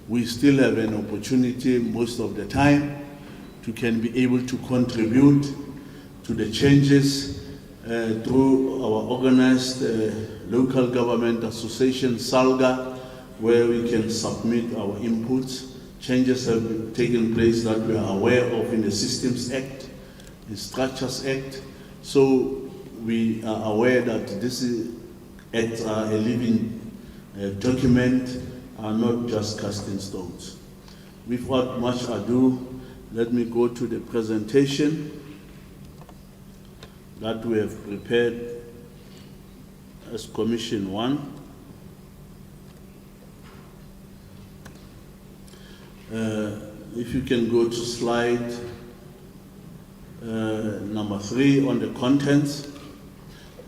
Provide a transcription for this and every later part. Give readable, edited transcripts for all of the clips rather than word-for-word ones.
we still have an opportunity most of the time to can be able to contribute to the changes through our organized local government association, SALGA, where we can submit our inputs. Changes have taken place that we are aware of in the Systems Act, the Structures Act. So we are aware that these acts are a living document, are not just cast in stones. Without much ado, let me go to the presentation that we have prepared as Commission 1. If you can go to slide number 3 on the contents.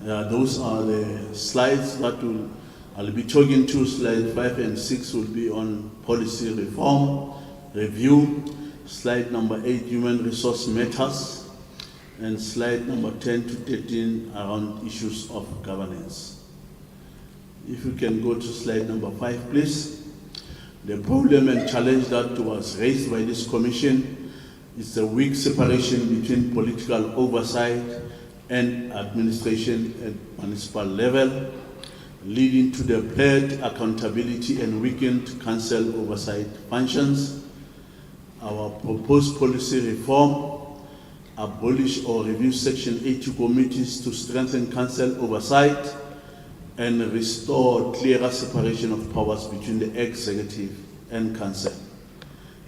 Those are the slides that I'll be talking to. Slide 5 and 6 will be on policy reform, review. Slide number 8, human resource matters. And slide number 10 to 13 around issues of governance. If you can go to slide number 5, please. The problem and challenge that was raised by this commission is the weak separation between political oversight and administration at municipal level, leading to the blurred accountability and weakened council oversight functions. Our proposed policy reform: abolish or review Section 80 committees to strengthen council oversight and restore clearer separation of powers between the executive and council.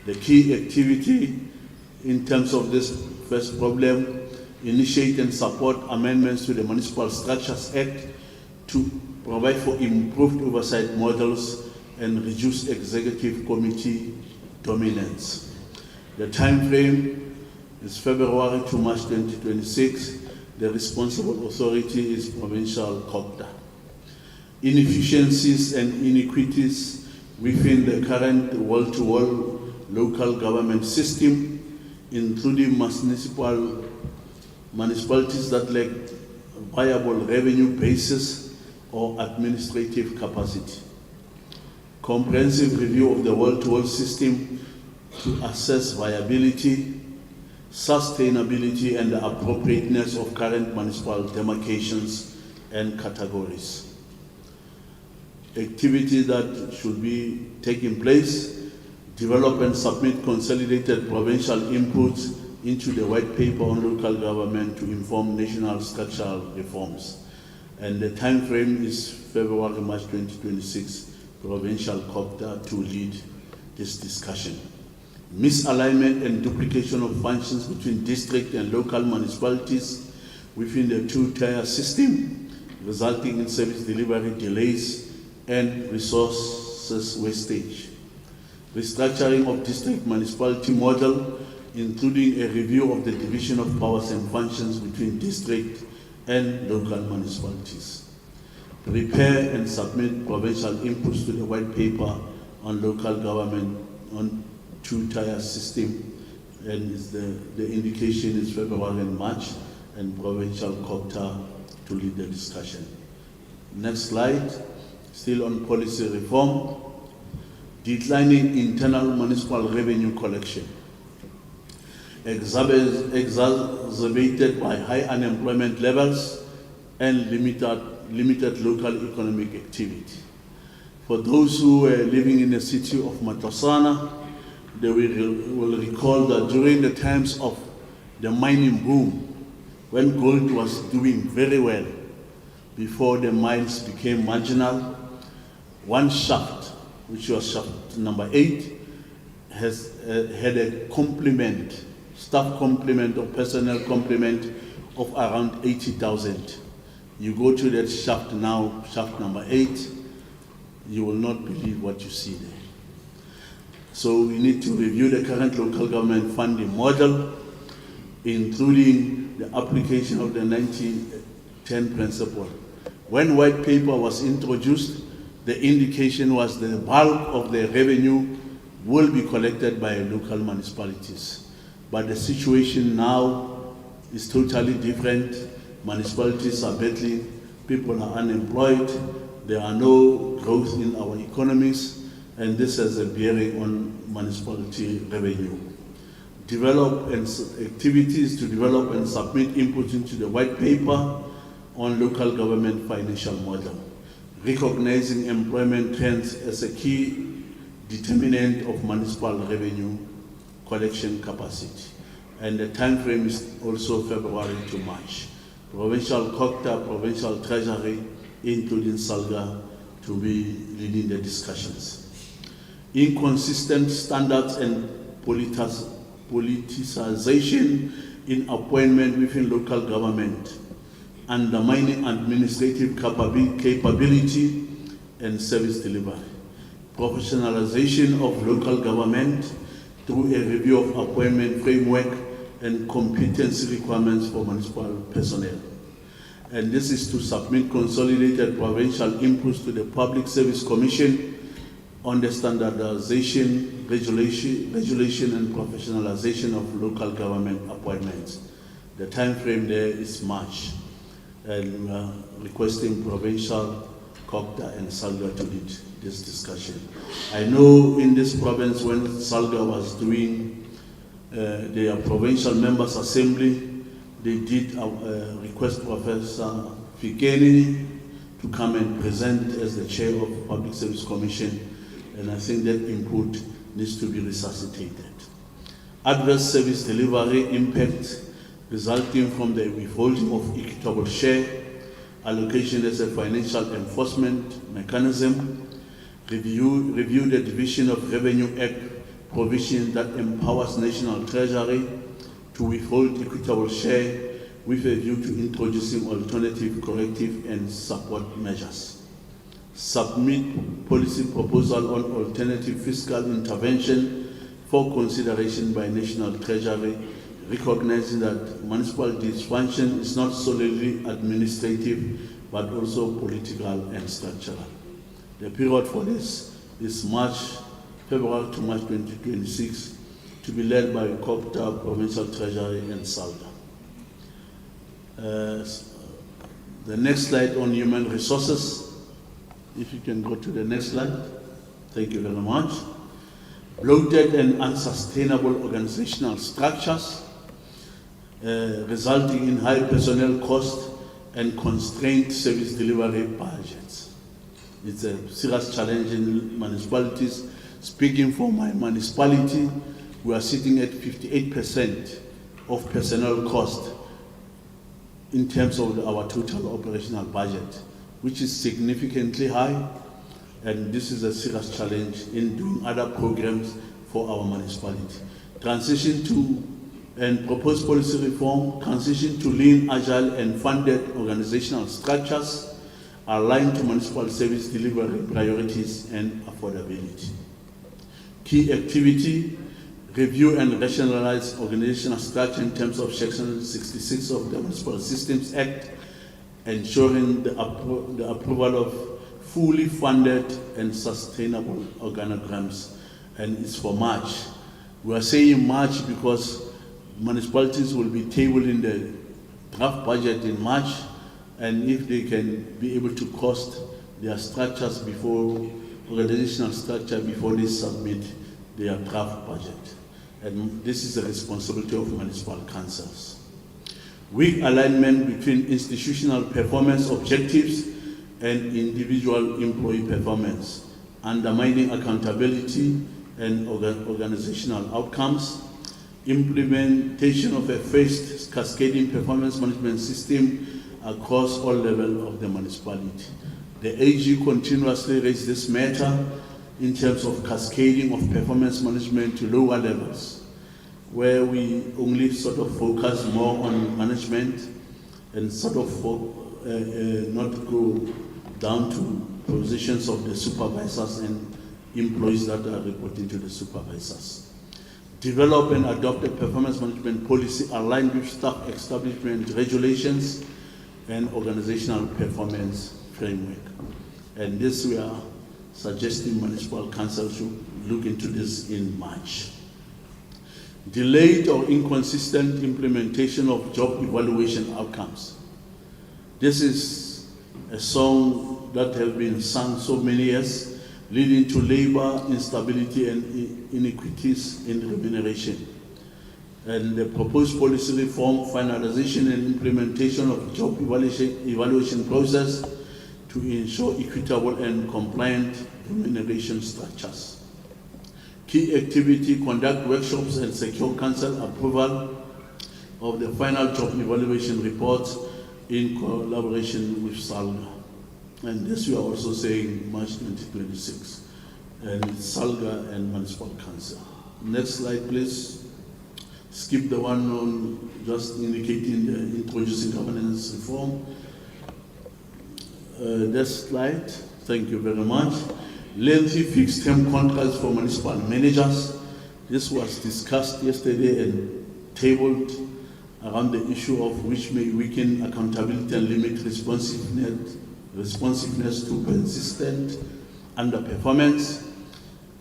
The key activity in terms of this first problem: initiate and support amendments to the Municipal Structures Act to provide for improved oversight models and reduce executive committee dominance. The time frame is February to March 2026. The responsible authority is Provincial Kgothakgothe. Inefficiencies and inequities within the current wall-to-wall local government system, including municipalities that lack viable revenue basis or administrative capacity. Comprehensive review of the wall-to-wall system to assess viability, sustainability, and the appropriateness of current municipal demarcations and categories. Activities that should be taking place: develop and submit consolidated provincial inputs into the white paper on local government to inform national structural reforms. And the time frame is February-March 2026, Provincial Kgothakgothe to lead this discussion. Misalignment and duplication of functions between district and local municipalities within the two-tier system, resulting in service delivery delays and resources wastage. Restructuring of district municipality model, including a review of the division of powers and functions between district and local municipalities. Prepare and submit provincial inputs to the white paper on local government on two-tier system, and the indication is February and March, and Provincial Kgothakgothe to lead the discussion. Next slide. Still on policy reform: declining internal municipal revenue collection, exacerbated by high unemployment levels and limited local economic activity. For those who were living in the city of Matlosana, they will recall that during the times of the mining boom, when gold was doing very well, before the mines became marginal, one shaft, which was shaft number 8, has had a complement, staff complement or personnel complement of around 80,000. You go to that shaft now, shaft number 8, you will not believe what you see there. So we need to review the current local government funding model, including the application of the 1910 principle. When white paper was introduced, the indication was the bulk of the revenue will be collected by local municipalities. But the situation now is totally different. Municipalities are battling, people are unemployed, there are no growth in our economies, and this has a bearing on municipality revenue. Develop and activities to develop and submit input into the white paper on local government financial model, recognizing employment trends as a key determinant of municipal revenue collection capacity. And the time frame is also February to March. Provincial Kgothakgothe, Provincial Treasury, including Salga, to be leading the discussions. Inconsistent standards and politicization in appointment within local government, undermining administrative capability and service delivery. Professionalization of local government through a review of appointment framework and competency requirements for municipal personnel. And this is to submit consolidated provincial inputs to the Public Service Commission on the standardization, regulation and professionalization of local government appointments. The time frame there is March, and we are requesting Provincial, Kgothakgothe and Salga to lead this discussion. I know in this province when Salga was doing their provincial members assembly, they did request Professor Fikeni to come and present as the chair of Public Service Commission, and I think that input needs to be resuscitated. Adverse service delivery impact resulting from the withholding of equitable share, allocation as a financial enforcement mechanism, review the Division of Revenue Act provision that empowers National Treasury to withhold equitable share with a view to introducing alternative corrective and support measures. Submit policy proposal on alternative fiscal intervention for consideration by National Treasury, recognizing that municipal dysfunction is not solely administrative, but also political and structural. The period for this is February to March 2026, to be led by Kgothakgothe, Provincial Treasury and Salga. The next slide on human resources. If you can go to the next slide. Thank you very much. Bloated and unsustainable organizational structures, resulting in high personnel costs and constrained service delivery budgets. It's a serious challenge in municipalities. Speaking for my municipality, we are sitting at 58% of personnel cost in terms of our total operational budget, which is significantly high, and this is a serious challenge in doing other programs for our municipality. Transition to and proposed policy reform, transition to lean, agile and funded organizational structures aligned to municipal service delivery priorities and affordability. Key activity, review and rationalize organizational structure in terms of Section 66 of the Municipal Systems Act, ensuring the approval of fully funded and sustainable organograms, and it's for March. We are saying March because municipalities will be tabling the draft budget in March, and if they can be able to cost their structures before, organizational structure before they submit their draft budget. And this is the responsibility of municipal councils. Weak alignment between institutional performance objectives and individual employee performance, undermining accountability and organizational outcomes, implementation of a phased cascading performance management system across all levels of the municipality. The AG continuously raises this matter in terms of cascading of performance management to lower levels, where we only sort of focus more on management and sort of not go down to positions of the supervisors and employees that are reporting to the supervisors. Develop and adopt a performance management policy aligned with staff establishment regulations and organizational performance framework. And this we are suggesting municipal council should look into this in March. Delayed or inconsistent implementation of job evaluation outcomes. This is a song that has been sung so many years, leading to labor instability and inequities in remuneration. And the proposed policy reform, finalization and implementation of job evaluation process to ensure equitable and compliant remuneration structures. Key activity, conduct workshops and secure council approval of the final job evaluation reports in collaboration with SALGA. And this we are also saying March 2026, and SALGA and Municipal Council. Next slide, please. Skip the one on just indicating the introducing governance reform. Next slide, thank you very much. Lengthy fixed term contracts for municipal managers. This was discussed yesterday and tabled around the issue of which may weaken accountability and limit responsiveness to persistent underperformance.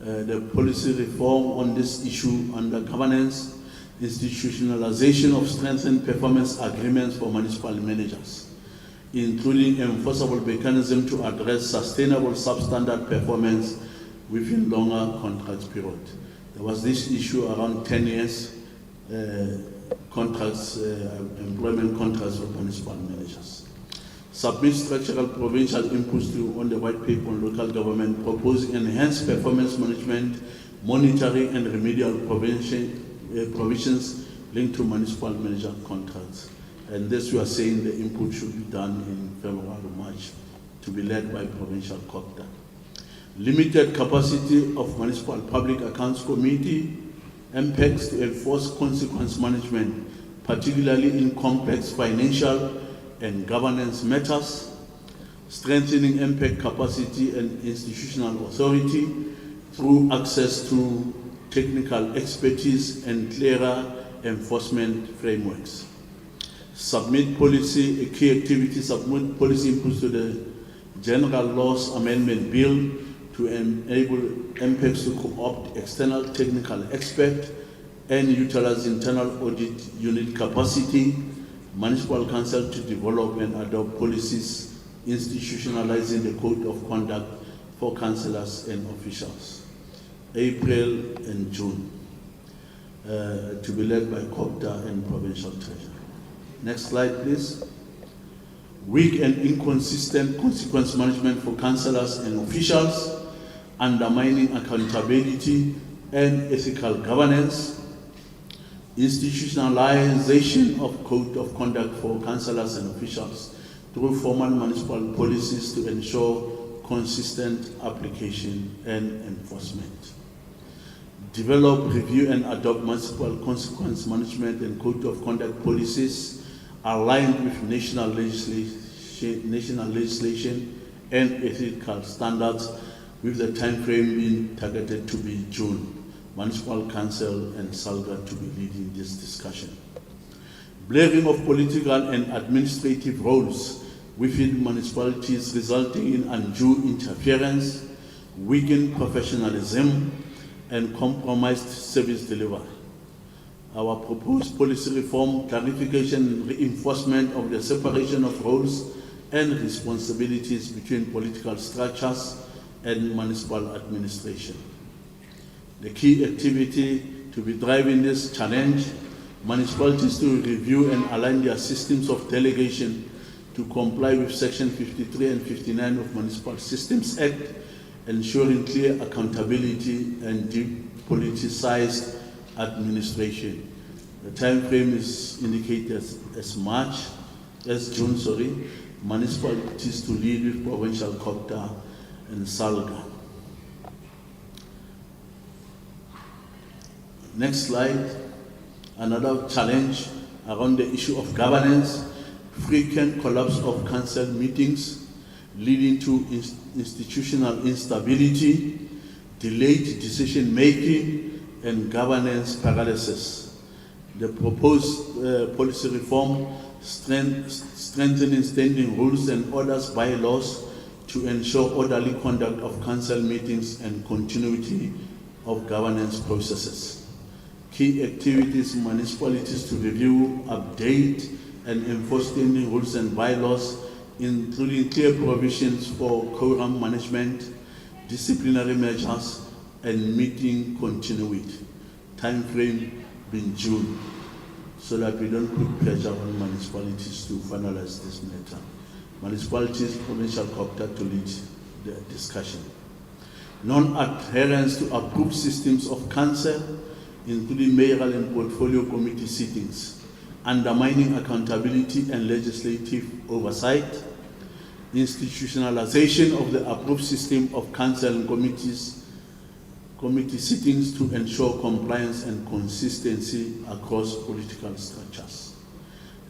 The policy reform on this issue under governance, institutionalization of strengthened performance agreements for municipal managers, including enforceable mechanism to address sustainable substandard performance within longer contract period. There was this issue around 10 years employment contracts for municipal managers. Submit structural provincial inputs on the white paper on local government, proposing enhanced performance management, monitoring and remedial provisions linked to municipal manager contracts. And this we are saying the input should be done in February or March, to be led by Provincial Kgothakgothe. Limited capacity of Municipal Public Accounts Committee, MPECs, to enforce consequence management, particularly in complex financial and governance matters, strengthening MPEC capacity and institutional authority through access to technical expertise and clearer enforcement frameworks. Submit policy, a key activity, submit policy inputs to the General Laws Amendment Bill to enable MPECs to co-opt external technical expert and utilize internal audit unit capacity, Municipal Council to develop and adopt policies institutionalizing the code of conduct for councillors and officials. April and June, to be led by Kgothakgothe and Provincial Treasury. Next slide, please. Weak and inconsistent consequence management for councillors and officials, undermining accountability and ethical governance, institutionalization of code of conduct for councillors and officials through formal municipal policies to ensure consistent application and enforcement. Develop, review and adopt municipal consequence management and code of conduct policies aligned with national legislation and ethical standards, with the time frame being targeted to be June. Municipal Council and SALGA to be leading this discussion. Blurring of political and administrative roles within municipalities, resulting in undue interference, weakened professionalism, and compromised service delivery. Our proposed policy reform, clarification and reinforcement of the separation of roles and responsibilities between political structures and municipal administration. The key activity to be driving this challenge, municipalities to review and align their systems of delegation to comply with Section 53 and 59 of Municipal Systems Act, ensuring clear accountability and depoliticized administration. The time frame is indicated as June, municipalities to lead with Provincial Kgothakgothe and SALGA. Next slide. Another challenge around the issue of governance, frequent collapse of council meetings, leading to institutional instability, delayed decision-making, and governance paralysis. The proposed policy reform, strengthening standing rules and orders bylaws to ensure orderly conduct of council meetings and continuity of governance processes. Key activities, municipalities to review, update, and enforce standing rules and bylaws, including clear provisions for quorum management, disciplinary measures, and meeting continuity. Time frame being June, so that we don't put pressure on municipalities to finalize this matter. Municipalities, Provincial Kgothakgothe to lead the discussion. Non-adherence to approved systems of council, including mayoral and portfolio committee sittings, undermining accountability and legislative oversight, institutionalization of the approved system of council and committee sittings to ensure compliance and consistency across political structures.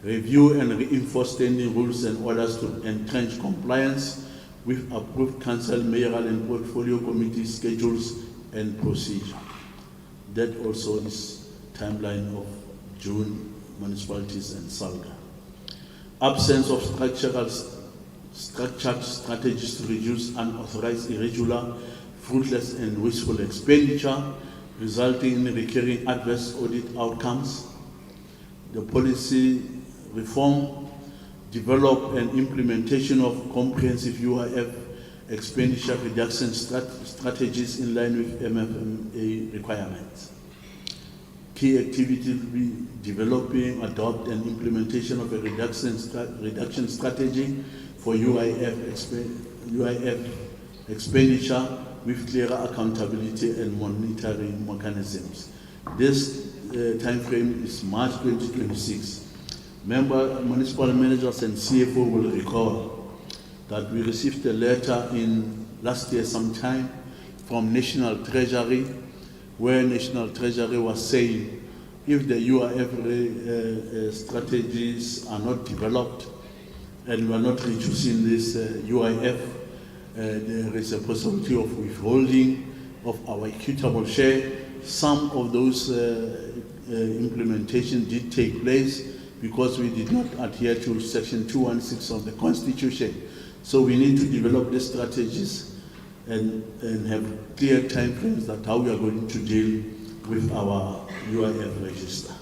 Review and reinforce standing rules and orders to entrench compliance with approved council, mayoral and portfolio committee schedules and procedure. That also is timeline of June, municipalities and SALGA. Absence of structured strategies to reduce unauthorized, irregular, fruitless and wasteful expenditure, resulting in recurring adverse audit outcomes. The policy reform, develop and implementation of comprehensive UIF expenditure reduction strategies in line with MFMA requirements. Key activities will be developing, adopt and implementation of a reduction strategy for UIF expenditure with clearer accountability and monitoring mechanisms. This time frame is March 2026. Municipal managers and CFO will recall that we received a letter in last year sometime from National Treasury, where National Treasury was saying if the UIF strategies are not developed and we are not reducing this UIF, there is a possibility of withholding of our equitable share. Some of those implementation did take place because we did not adhere to Section 216 of the Constitution. So we need to develop the strategies and have clear timeframes that how we are going to deal with our UIF register.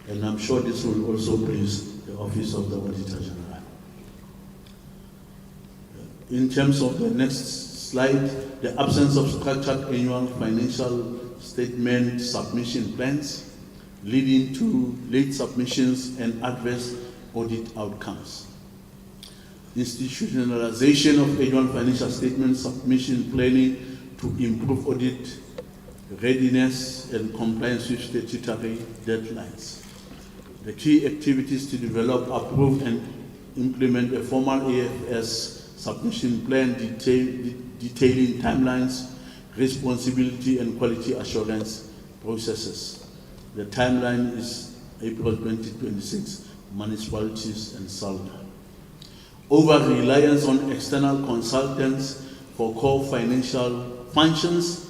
And I'm sure this will also please the Office of the Auditor General. In terms of the next slide, the absence of structured annual financial statement submission plans, leading to late submissions and adverse audit outcomes. Institutionalization of annual financial statement submission planning to improve audit readiness and compliance with statutory deadlines. The key activities to develop, approve and implement a formal AFS submission plan detailing timelines, responsibility and quality assurance processes. The timeline is April 2026, municipalities and SALGA. Over-reliance on external consultants for core financial functions,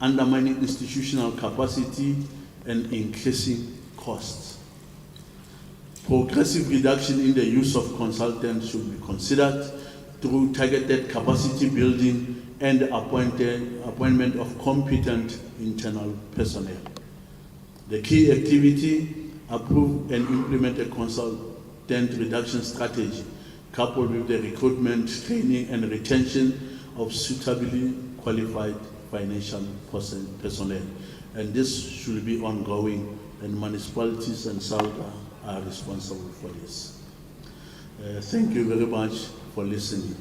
undermining institutional capacity and increasing costs. Progressive reduction in the use of consultants should be considered through targeted capacity building and appointment of competent internal personnel. The key activity, approve and implement a consultant reduction strategy coupled with the recruitment, training and retention of suitably qualified financial personnel. And this should be ongoing, and municipalities and SALGA are responsible for this. Thank you very much for listening.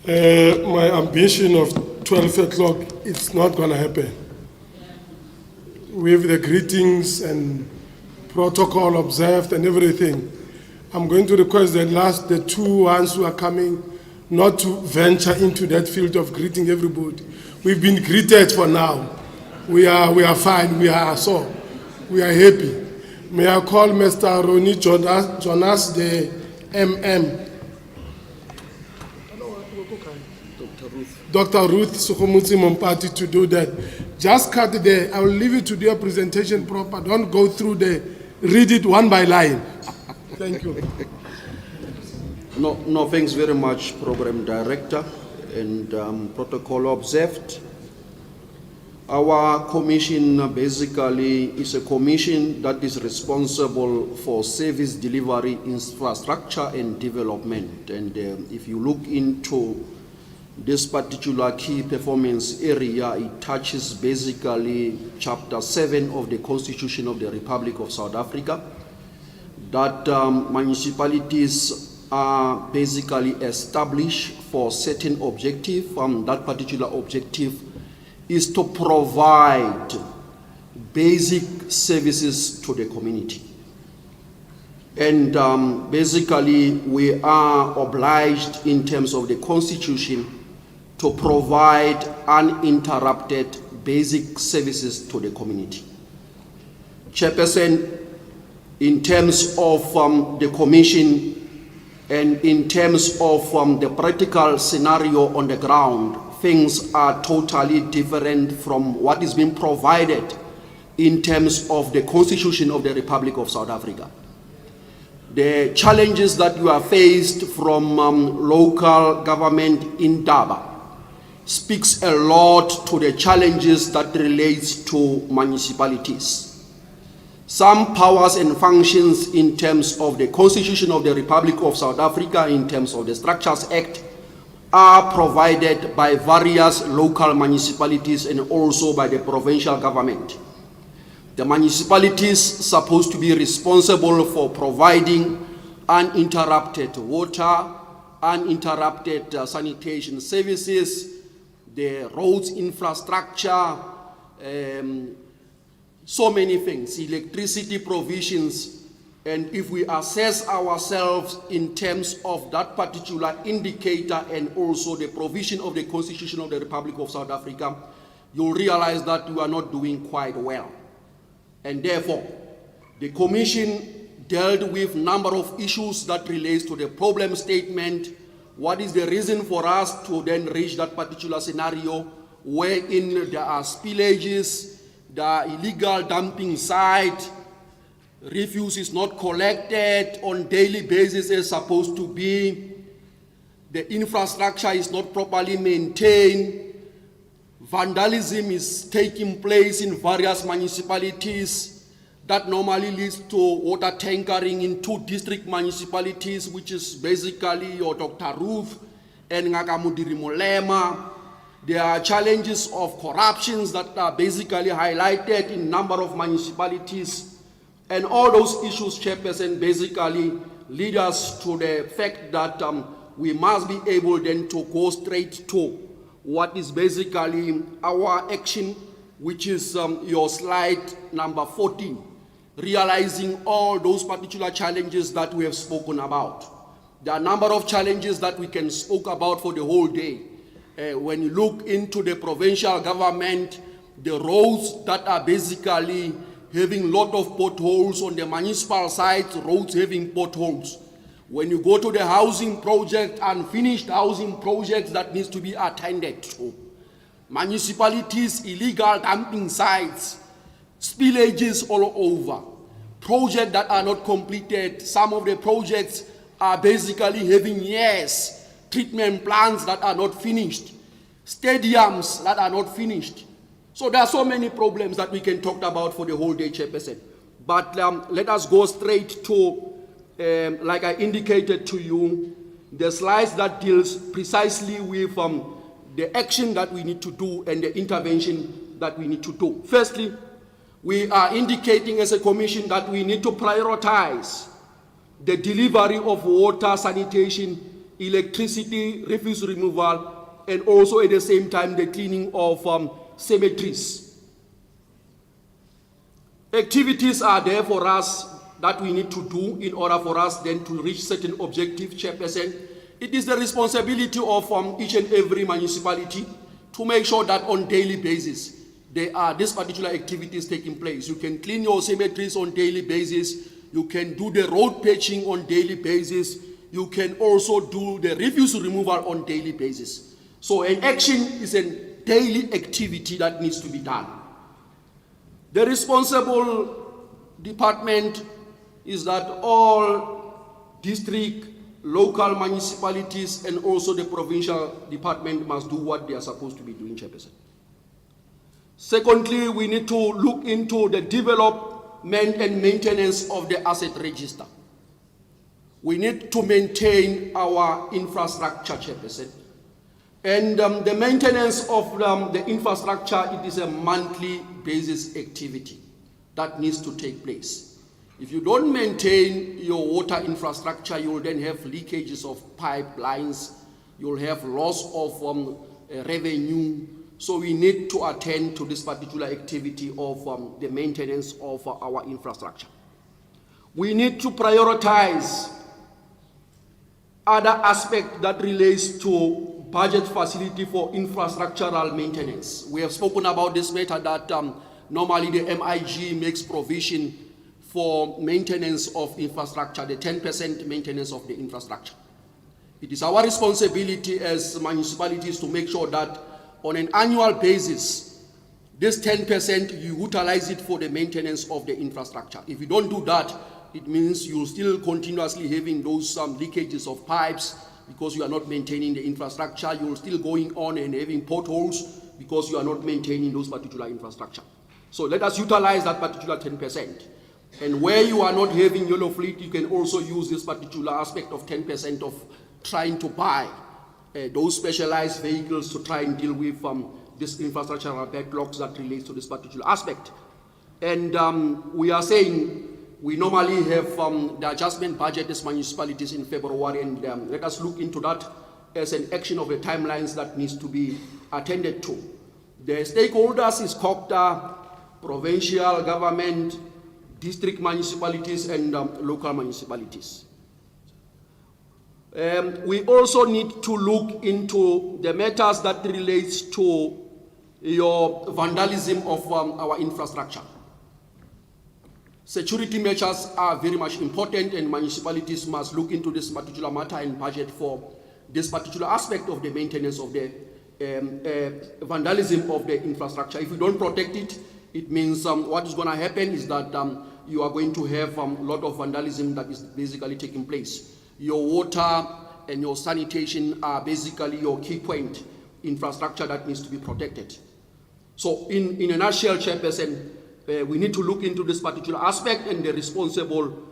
My ambition of 12 o'clock, it's not going to happen. With the greetings and protocol observed and everything, I'm going to request that the two ones who are coming not to venture into that field of greeting everybody. We've been greeted for now. We are fine. We are happy. May I call Mr. Ronnie Jonas, the MM. Dr. Ruth Sukhumutsi Mompati to do that. Just cut there. I will leave it to their presentation proper. Don't go through read it one by line. Thank you. No, thanks very much, Program Director, and protocol observed. Our commission basically is a commission that is responsible for service delivery, infrastructure and development. And if you look into this particular key performance area, it touches basically Chapter 7 of the Constitution of the Republic of South Africa, that municipalities are basically established for certain objective. That particular objective is to provide basic services to the community. And basically we are obliged in terms of the Constitution to provide uninterrupted basic services to the community. Chairperson, in terms of the commission and in terms of the practical scenario on the ground, things are totally different from what is being provided in terms of the Constitution of the Republic of South Africa. The challenges that you are faced from local government in Daba speaks a lot to the challenges that relates to municipalities. Some powers and functions in terms of the Constitution of the Republic of South Africa, in terms of the Structures Act, are provided by various local municipalities and also by the provincial government. The municipalities supposed to be responsible for providing uninterrupted water, uninterrupted sanitation services, the roads infrastructure, so many things, electricity provisions. And if we assess ourselves in terms of that particular indicator and also the provision of the Constitution of the Republic of South Africa, you'll realize that we are not doing quite well. And therefore, the Commission dealt with a number of issues that relates to the problem statement. What is the reason for us to then reach that particular scenario wherein there are spillages, there are illegal dumping sites, refuse is not collected on daily basis as supposed to be, the infrastructure is not properly maintained, vandalism is taking place in various municipalities that normally leads to water tankering in 2 district municipalities, which is basically your Dr. Ruth and Ngakamudiri Molema. There are challenges of corruptions that are basically highlighted in a number of municipalities. And all those issues, Chairperson, basically lead us to the fact that we must be able then to go straight to what is basically our action, which is your slide number 14, realizing all those particular challenges that we have spoken about. There are a number of challenges that we can speak about for the whole day. When you look into the provincial government, the roads that are basically having a lot of potholes on the municipal side, roads having potholes. When you go to the housing project, unfinished housing projects that needs to be attended to. Municipalities, illegal dumping sites, spillages all over. Projects that are not completed. Some of the projects are basically having years. Treatment plants that are not finished. Stadiums that are not finished. So there are so many problems that we can talk about for the whole day, Chairperson. But let us go straight to, like I indicated to you, the slides that deals precisely with the action that we need to do and the intervention that we need to do. Firstly, we are indicating as a commission that we need to prioritize the delivery of water, sanitation, electricity, refuse removal, and also at the same time the cleaning of cemeteries. Activities are there for us that we need to do in order for us then to reach certain objectives, Chairperson. It is the responsibility of each and every municipality to make sure that on daily basis there are these particular activities taking place. You can clean your cemeteries on daily basis. You can do the road patching on daily basis. You can also do the refuse removal on daily basis. So an action is a daily activity that needs to be done. The responsible department is that all district, local municipalities, and also the provincial department must do what they are supposed to be doing, Chairperson. Secondly, we need to look into the development and maintenance of the asset register. We need to maintain our infrastructure, Chairperson. And the maintenance of the infrastructure, it is a monthly basis activity that needs to take place. If you don't maintain your water infrastructure, you will then have leakages of pipelines, you'll have loss of revenue. So we need to attend to this particular activity of the maintenance of our infrastructure. We need to prioritize other aspects that relates to budget facility for infrastructural maintenance. We have spoken about this matter that normally the MIG makes provision for maintenance of infrastructure, the 10% maintenance of the infrastructure. It is our responsibility as municipalities to make sure that on an annual basis, this 10% you utilize it for the maintenance of the infrastructure. If you don't do that, it means you're still continuously having those leakages of pipes because you are not maintaining the infrastructure. You're still going on and having potholes because you are not maintaining those particular infrastructure. So let us utilize that particular 10%. And where you are not having yellow fleet, you can also use this particular aspect of 10% of trying to buy those specialized vehicles to try and deal with this infrastructural backlogs that relates to this particular aspect. And we are saying we normally have the adjustment budget as municipalities in February, and let us look into that as an action of the timelines that needs to be attended to. The stakeholders is Kgothakgothe, provincial government, district municipalities, and local municipalities. We also need to look into the matters that relates to your vandalism of our infrastructure. Security measures are very much important, and municipalities must look into this particular matter and budget for this particular aspect of the maintenance of the vandalism of the infrastructure. If you don't protect it, it means what is going to happen is that you are going to have a lot of vandalism that is basically taking place. Your water and your sanitation are basically your key point infrastructure that needs to be protected. So in a nutshell, Chairperson, we need to look into this particular aspect, and the responsible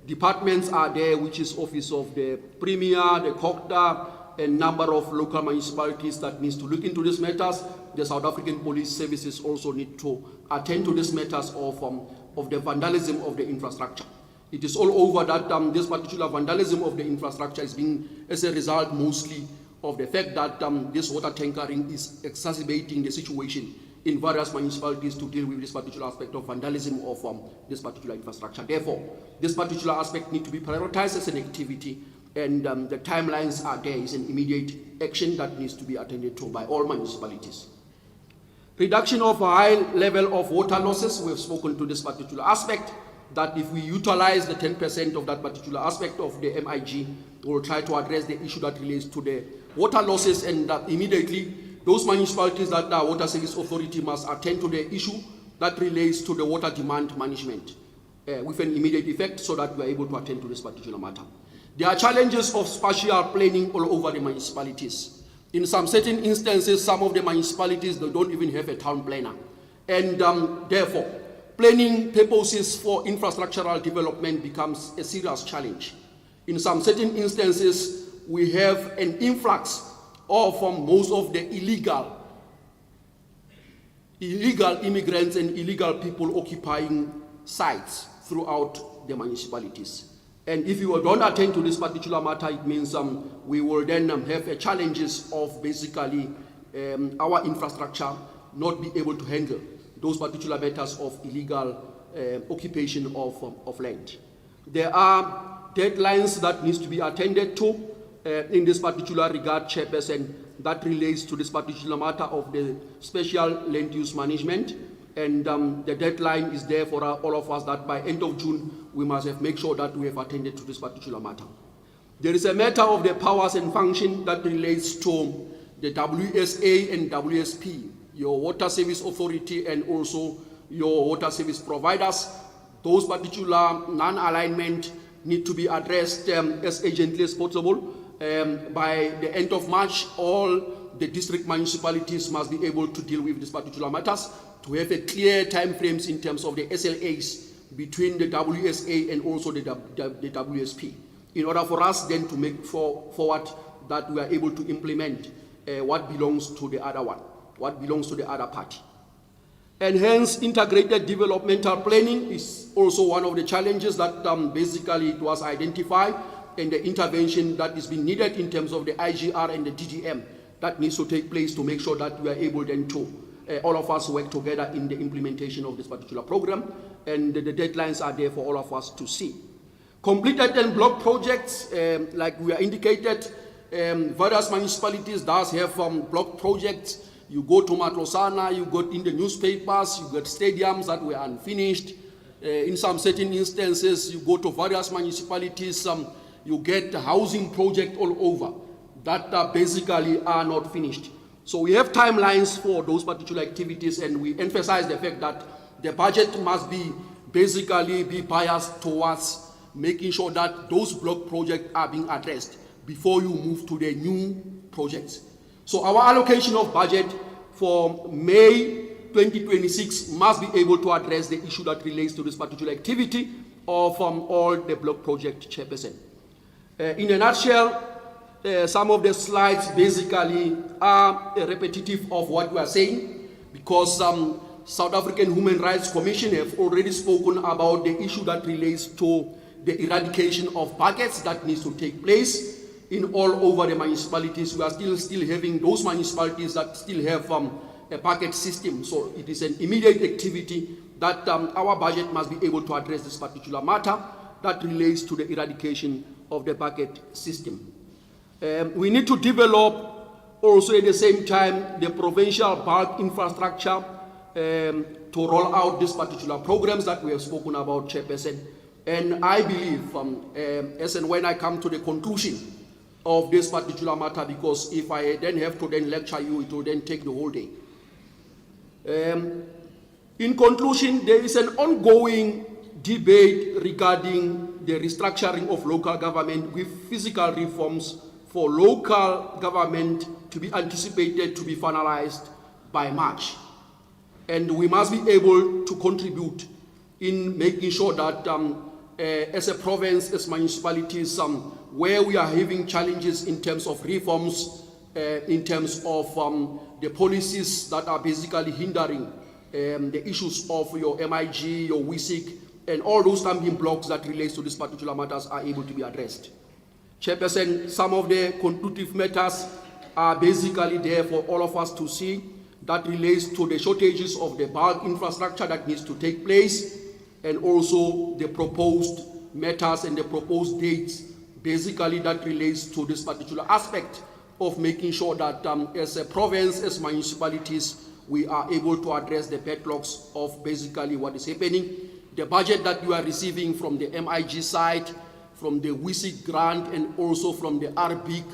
departments are there, which is Office of the Premier, the Kgothakgothe, a number of local municipalities that needs to look into these matters. The South African Police Services also need to attend to these matters of the vandalism of the infrastructure. It is all over that this particular vandalism of the infrastructure is being as a result mostly of the fact that this water tankering is exacerbating the situation in various municipalities to deal with this particular aspect of vandalism of this particular infrastructure. Therefore, this particular aspect needs to be prioritized as an activity, and the timelines are there. Is an immediate action that needs to be attended to by all municipalities. Reduction of a high level of water losses. We have spoken to this particular aspect, that if we utilize the 10% of that particular aspect of the MIG, we will try to address the issue that relates to the water losses, and immediately those municipalities that the Water Service Authority must attend to the issue that relates to the water demand management with an immediate effect, so that we are able to attend to this particular matter. There are challenges of spatial planning all over the municipalities. In some certain instances, some of the municipalities, they don't even have a town planner. And therefore, planning purposes for infrastructural development becomes a serious challenge. In some certain instances, we have an influx of most of the illegal immigrants and illegal people occupying sites throughout the municipalities. And if you don't attend to this particular matter, it means we will then have challenges of basically our infrastructure not be able to handle those particular matters of illegal occupation of land. There are deadlines that needs to be attended to in this particular regard, Chairperson, that relates to this particular matter of the special land use management. And the deadline is there for all of us that by end of June, we must have make sure that we have attended to this particular matter. There is a matter of the powers and function that relates to the WSA and WSP, your Water Service Authority, and also your water service providers. Those particular non-alignment need to be addressed as urgently as possible. By the end of March, all the district municipalities must be able to deal with these particular matters, to have a clear time frames in terms of the SLAs between the WSA and also the WSP, in order for us then to make forward that we are able to implement what belongs to the other one, what belongs to the other party. And hence, integrated developmental planning is also one of the challenges that basically it was identified, and the intervention that is being needed in terms of the IGR and the DGM that needs to take place to make sure that we are able then to all of us work together in the implementation of this particular program, and the deadlines are there for all of us to see. Completed and block projects, like we are indicated, various municipalities does have block projects. You go to Matlosana, you go in the newspapers, you get stadiums that were unfinished. In some certain instances, you go to various municipalities, you get housing projects all over that basically are not finished. So we have timelines for those particular activities, and we emphasize the fact that the budget must be basically be biased towards making sure that those block projects are being addressed before you move to the new projects. So our allocation of budget for May 2026 must be able to address the issue that relates to this particular activity of all the block project chairperson. In a nutshell, some of the slides basically are repetitive of what we are saying, because South African Human Rights Commission have already spoken about the issue that relates to the eradication of buckets that needs to take place in all over the municipalities. We are still having those municipalities that still have a bucket system. So it is an immediate activity that our budget must be able to address this particular matter that relates to the eradication of the bucket system. We need to develop also at the same time the provincial bulk infrastructure to roll out these particular programs that we have spoken about, Chairperson. And I believe, as and when I come to the conclusion of this particular matter, because if I then have to then lecture you, it will then take the whole day. In conclusion, there is an ongoing debate regarding the restructuring of local government, with physical reforms for local government to be anticipated to be finalized by March. And we must be able to contribute in making sure that as a province, as municipalities, where we are having challenges in terms of reforms, in terms of the policies that are basically hindering the issues of your MIG, your WISIC, and all those stumbling blocks that relates to these particular matters are able to be addressed. Chairperson, some of the conclusive matters are basically there for all of us to see, that relates to the shortages of the bulk infrastructure that needs to take place, and also the proposed matters and the proposed dates, basically that relates to this particular aspect of making sure that as a province, as municipalities, we are able to address the backlogs of basically what is happening. The budget that you are receiving from the MIG side, from the WISIC grant, and also from the RBIC,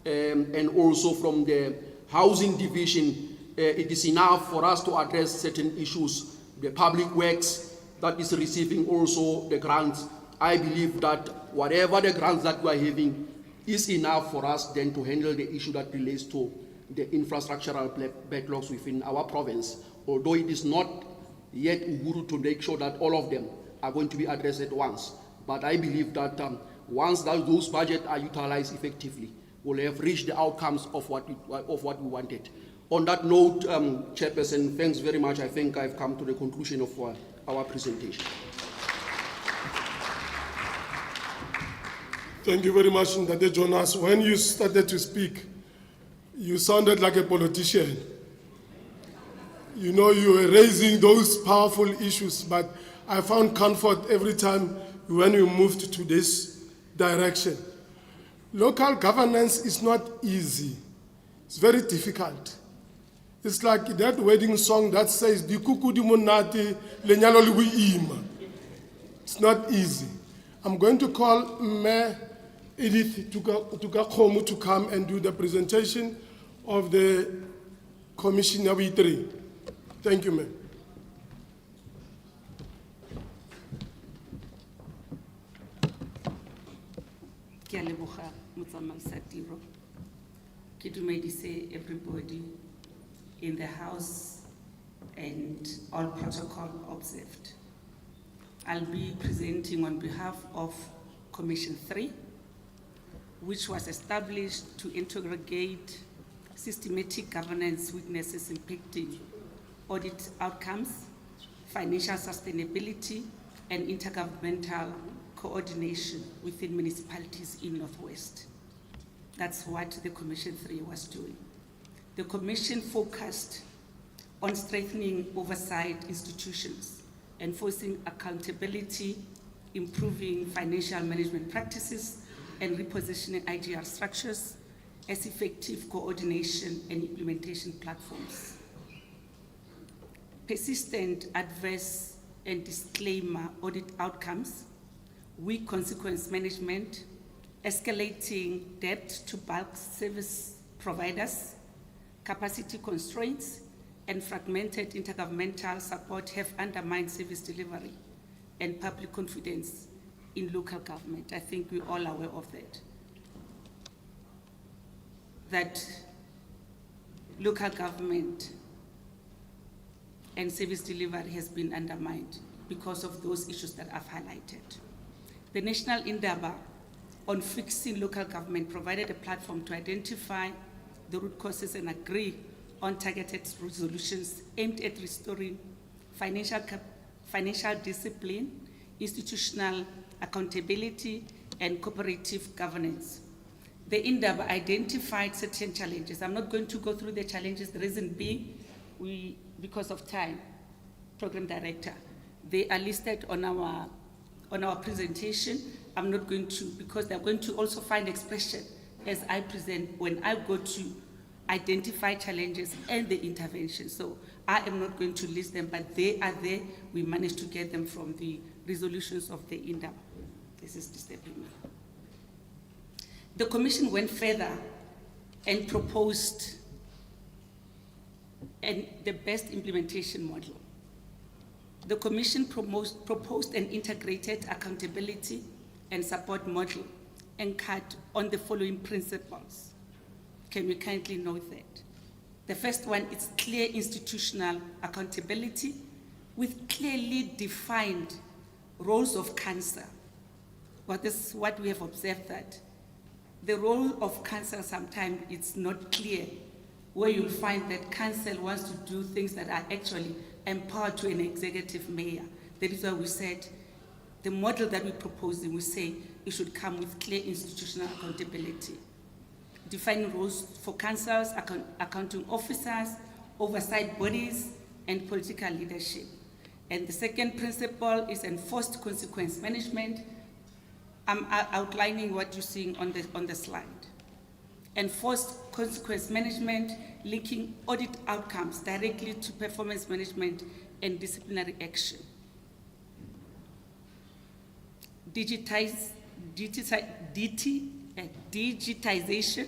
and also from the housing division, it is enough for us to address certain issues. The public works that is receiving also the grants, I believe that whatever the grants that we are having is enough for us then to handle the issue that relates to the infrastructural backlogs within our province, although it is not yet uhuru to make sure that all of them are going to be addressed at once. But I believe that once those budgets are utilized effectively, we'll have reached the outcomes of what we wanted. On that note, Chairperson, thanks very much. I think I've come to the conclusion of our presentation. Thank you very much, Ndade Jonas. When you started to speak, you sounded like a politician. You know, you were raising those powerful issues, but I found comfort every time when you moved to this direction. Local governance is not easy. It's very difficult. It's like that wedding song that says, "Di kuku di monate, lenyalo le buima." It's not easy. I'm going to call Mayor Edith Kgothakgothe to come and do the presentation of the Commissioner V3. Thank you, ma'am. Ke a leboga motsamaisi tiro. Ke dumedise everybody in the house and all protocol observed. I'll be presenting on behalf of Commission 3, which was established to interrogate systematic governance weaknesses impacting audit outcomes, financial sustainability, and intergovernmental coordination within municipalities in Northwest. That's what the Commission 3 was doing. The Commission focused on strengthening oversight institutions, enforcing accountability, improving financial management practices, and repositioning IGR structures as effective coordination and implementation platforms. Persistent, adverse, and disclaimer audit outcomes, weak consequence management, escalating debt to bulk service providers, capacity constraints, and fragmented intergovernmental support have undermined service delivery and public confidence in local government. I think we're all aware of that. That local government and service delivery has been undermined because of those issues that I've highlighted. The National Indaba on fixing local government provided a platform to identify the root causes and agree on targeted resolutions aimed at restoring financial discipline, institutional accountability, and cooperative governance. The Indaba identified certain challenges. I'm not going to go through the challenges, the reason being, because of time, Program Director, they are listed on our presentation. I'm not going to, because they're going to also find expression as I present when I go to identify challenges and the intervention. So I am not going to list them, but they are there. We managed to get them from the resolutions of the Indaba. This is disturbing me. The Commission went further and proposed the best implementation model. The Commission proposed an integrated accountability and support model anchored on the following principles. Can we kindly note that? The first one is clear institutional accountability with clearly defined roles of council. Well, this is what we have observed, that the role of council sometimes it's not clear, where you'll find that council wants to do things that are actually empowered to an executive mayor. That is why we said the model that we're proposing, we say it should come with clear institutional accountability. Defining roles for councils, accounting officers, oversight bodies, and political leadership. And the second principle is enforced consequence management. I'm outlining what you're seeing on the slide. Enforced consequence management, linking audit outcomes directly to performance management and disciplinary action. Digitization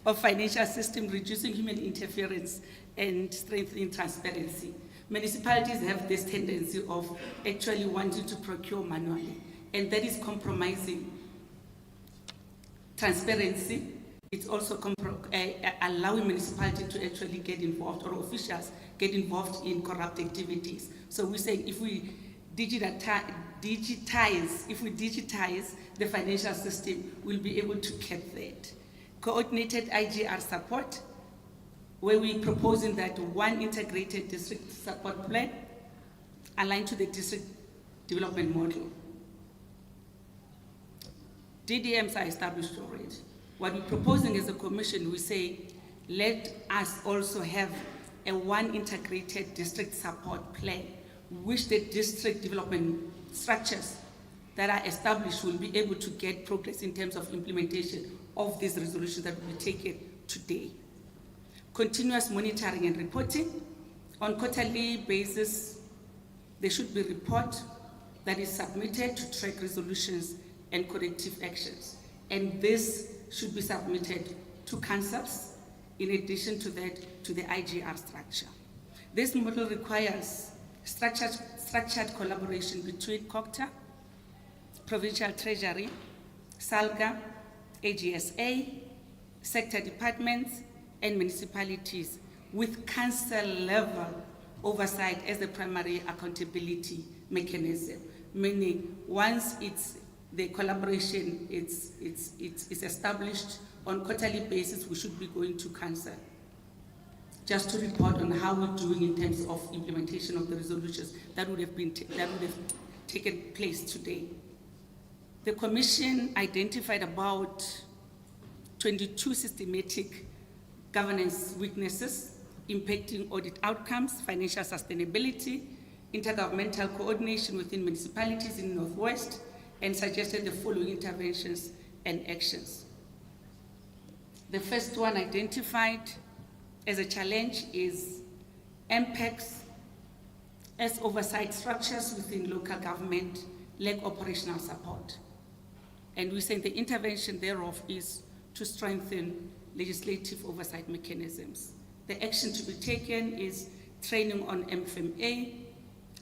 of financial system, reducing human interference and strengthening transparency. Municipalities have this tendency of actually wanting to procure manually, and that is compromising transparency. It's also allowing municipality to actually get involved, or officials get involved in corrupt activities. So we're saying if we digitize the financial system, we'll be able to keep that. Coordinated IGR support, where we're proposing that one integrated district support plan aligned to the district development model. DDMs are established already. What we're proposing as a commission, we say, let us also have a one integrated district support plan, which the district development structures that are established will be able to get progress in terms of implementation of these resolutions that will be taken today. Continuous monitoring and reporting. On quarterly basis, there should be a report that is submitted to track resolutions and corrective actions. And this should be submitted to councils, in addition to that, to the IGR structure. This model requires structured collaboration between Kgothakgothe, Provincial Treasury, SALGA, AGSA, sector departments, and municipalities with council level oversight as the primary accountability mechanism. Meaning, once it's the collaboration it's established on quarterly basis, we should be going to council just to report on how we're doing in terms of implementation of the resolutions that would have taken place today. The Commission identified about 22 systematic governance weaknesses impacting audit outcomes, financial sustainability, intergovernmental coordination within municipalities in Northwest, and suggested the following interventions and actions. The first one identified as a challenge is MPECs as oversight structures within local government lack operational support. And we say the intervention thereof is to strengthen legislative oversight mechanisms. The action to be taken is training on MFMA,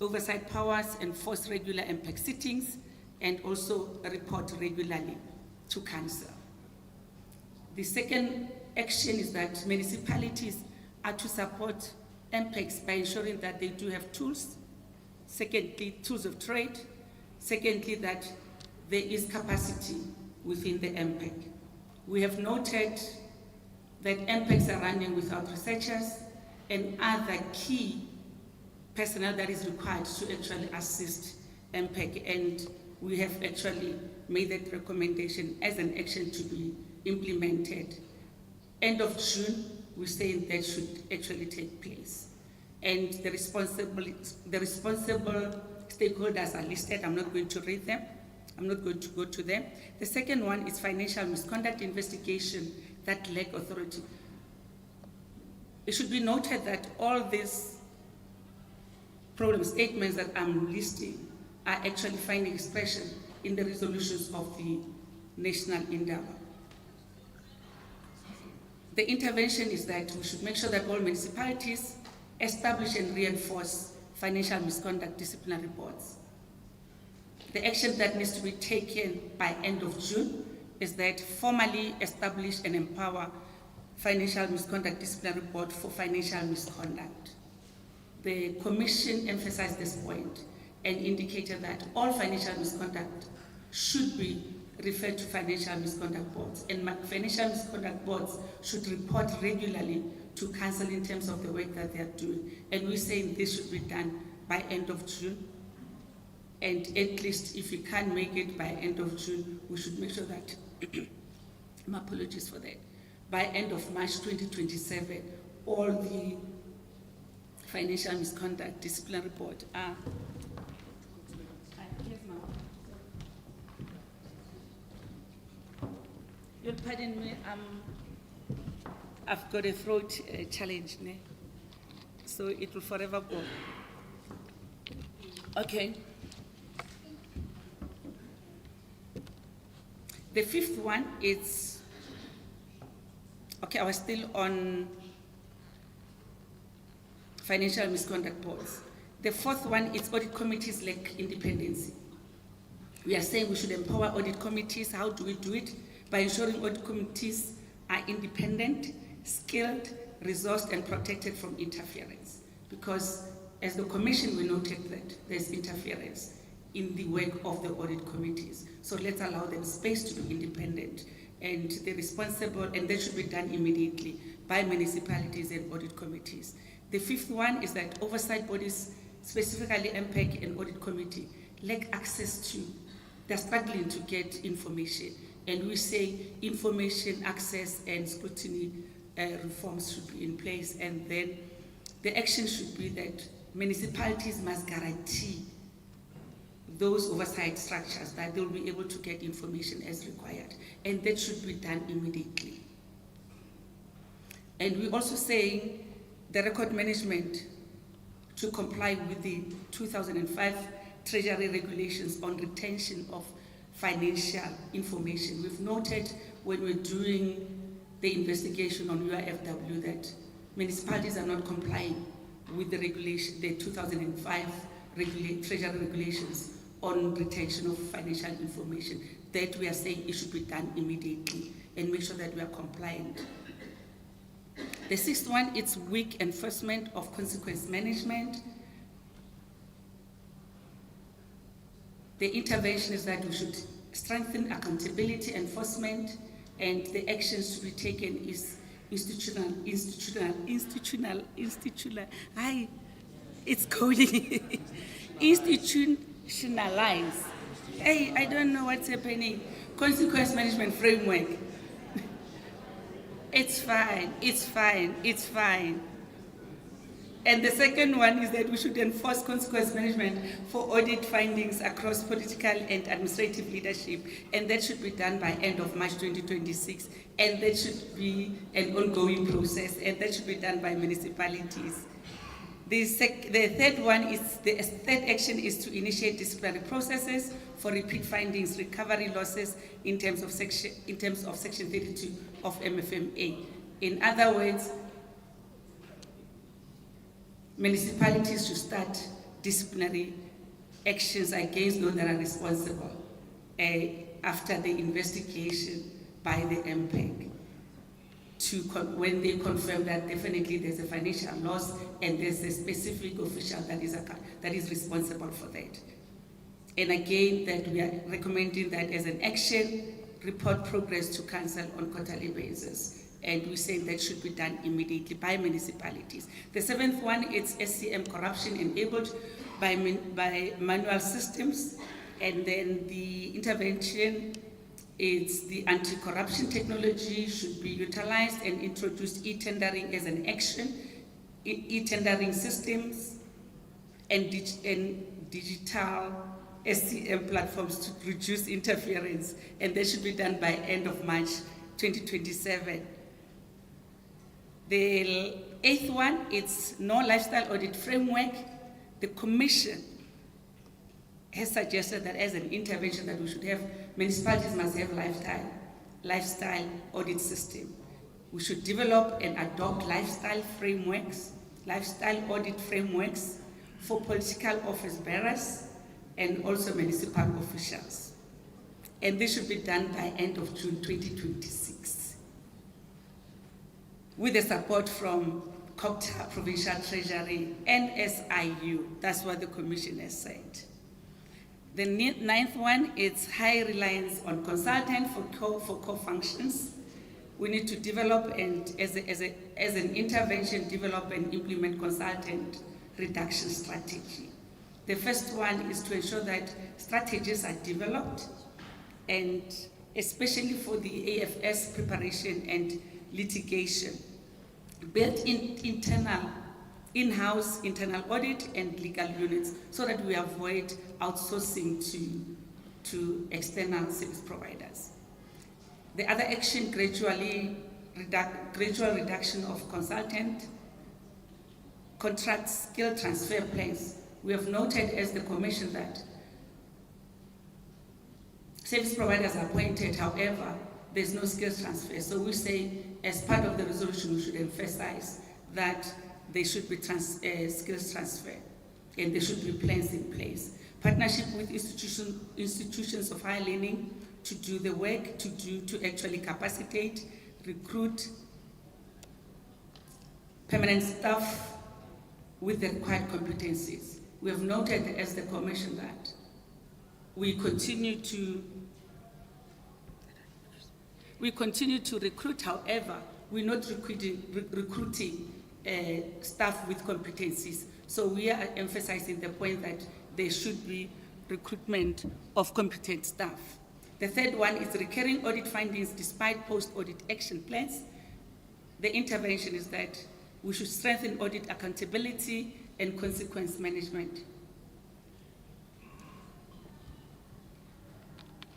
oversight powers, enforce regular MPEC sittings, and also report regularly to council. The second action is that municipalities are to support MPECs by ensuring that they do have tools. Secondly, tools of trade. Secondly, that there is capacity within the MPEC. We have noted that MPECs are running without researchers and other key personnel that is required to actually assist MPEC, and we have actually made that recommendation as an action to be implemented. End of June, we're saying that should actually take place. And the responsible stakeholders are listed. I'm not going to read them. I'm not going to go to them. The second one is financial misconduct investigation that lack authority. It should be noted that all these problem statements that I'm listing are actually finding expression in the resolutions of the national endeavor. The intervention is that we should make sure that all municipalities establish and reinforce financial misconduct disciplinary boards. The action that needs to be taken by end of June is that formally establish and empower financial misconduct disciplinary board for financial misconduct. The Commission emphasized this point and indicated that all financial misconduct should be referred to financial misconduct boards, and financial misconduct boards should report regularly to council in terms of the work that they are doing. And we're saying this should be done by end of June. And at least if we can't make it by end of June, we should make sure that, my apologies for that, by end of March 2027, all the financial misconduct discipline report are. You'll pardon me, I've got a throat challenge, ne? So it will forever go. Okay. The fifth one is, okay, I was still on financial misconduct boards. The fourth one is audit committees lack independency. We are saying we should empower audit committees. How do we do it? By ensuring audit committees are independent, skilled, resourced, and protected from interference. Because as the Commission, we noted that there's interference in the work of the audit committees. So let's allow them space to be independent, and they're responsible, and that should be done immediately by municipalities and audit committees. The fifth one is that oversight bodies, specifically MPEC and audit committee, lack access to, they're struggling to get information. And we say information access and scrutiny reforms should be in place, and then the action should be that municipalities must guarantee those oversight structures that they'll be able to get information as required, and that should be done immediately. And we're also saying the record management to comply with the 2005 Treasury regulations on retention of financial information. We've noted when we're doing the investigation on URFW that municipalities are not complying with the regulation, the 2005 Treasury regulations on retention of financial information. That we are saying it should be done immediately and make sure that we are compliant. The sixth one, it's weak enforcement of consequence management. The intervention is that we should strengthen accountability enforcement, and the actions to be taken is it's coding. Institutionalize. Hey, I don't know what's happening. Consequence management framework. It's fine, it's fine, it's fine. And the second one is that we should enforce consequence management for audit findings across political and administrative leadership, and that should be done by end of March 2026, and that should be an ongoing process, and that should be done by municipalities. The third action is to initiate disciplinary processes for repeat findings, recovery losses in terms of section 32 of MFMA. In other words, municipalities should start disciplinary actions against those that are responsible after the investigation by the MPEG, when they confirm that definitely there's a financial loss and there's a specific official that is responsible for that. And again, that we are recommending that as an action, report progress to council on quarterly basis. And we say that should be done immediately by municipalities. The seventh one is SCM corruption enabled by manual systems. And then the intervention is the anti-corruption technology should be utilized and introduced e-tendering as an action, e-tendering systems and digital SCM platforms to reduce interference. And that should be done by end of March 2027. The eighth one, it's no lifestyle audit framework. The Commission has suggested that as an intervention that we should have, municipalities must have lifestyle audit system. We should develop and adopt lifestyle audit frameworks for political office bearers and also municipal officials. And this should be done by end of June 2026. With the support from Kgothakgothe Provincial Treasury and SIU. That's what the Commission has said. The ninth one is high reliance on consultant for core functions. We need to develop and as an intervention, develop and implement consultant reduction strategy. The first one is to ensure that strategies are developed, and especially for the AFS preparation and litigation, built in in-house internal audit and legal units so that we avoid outsourcing to external service providers. The other action, gradual reduction of consultant contract skill transfer plans. We have noted as the Commission that service providers are appointed, however, there's no skills transfer. So we say, as part of the resolution, we should emphasize that there should be skills transfer and there should be plans in place. Partnership with institutions of higher learning to do the work, to actually capacitate, recruit permanent staff with the required competencies. We have noted as the Commission that we continue to recruit, however, we're not recruiting staff with competencies. So we are emphasizing the point that there should be recruitment of competent staff. The third one is recurring audit findings despite post-audit action plans. The intervention is that we should strengthen audit accountability and consequence management.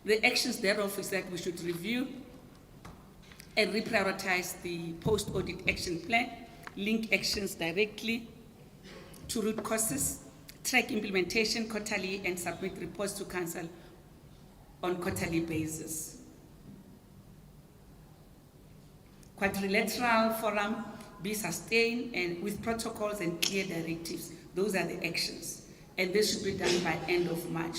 The actions thereof is that we should review and reprioritize the post-audit action plan, link actions directly to root causes, track implementation quarterly, and submit reports to Council on quarterly basis. Quadrilateral forum be sustained and with protocols and clear directives. Those are the actions. And this should be done by end of March.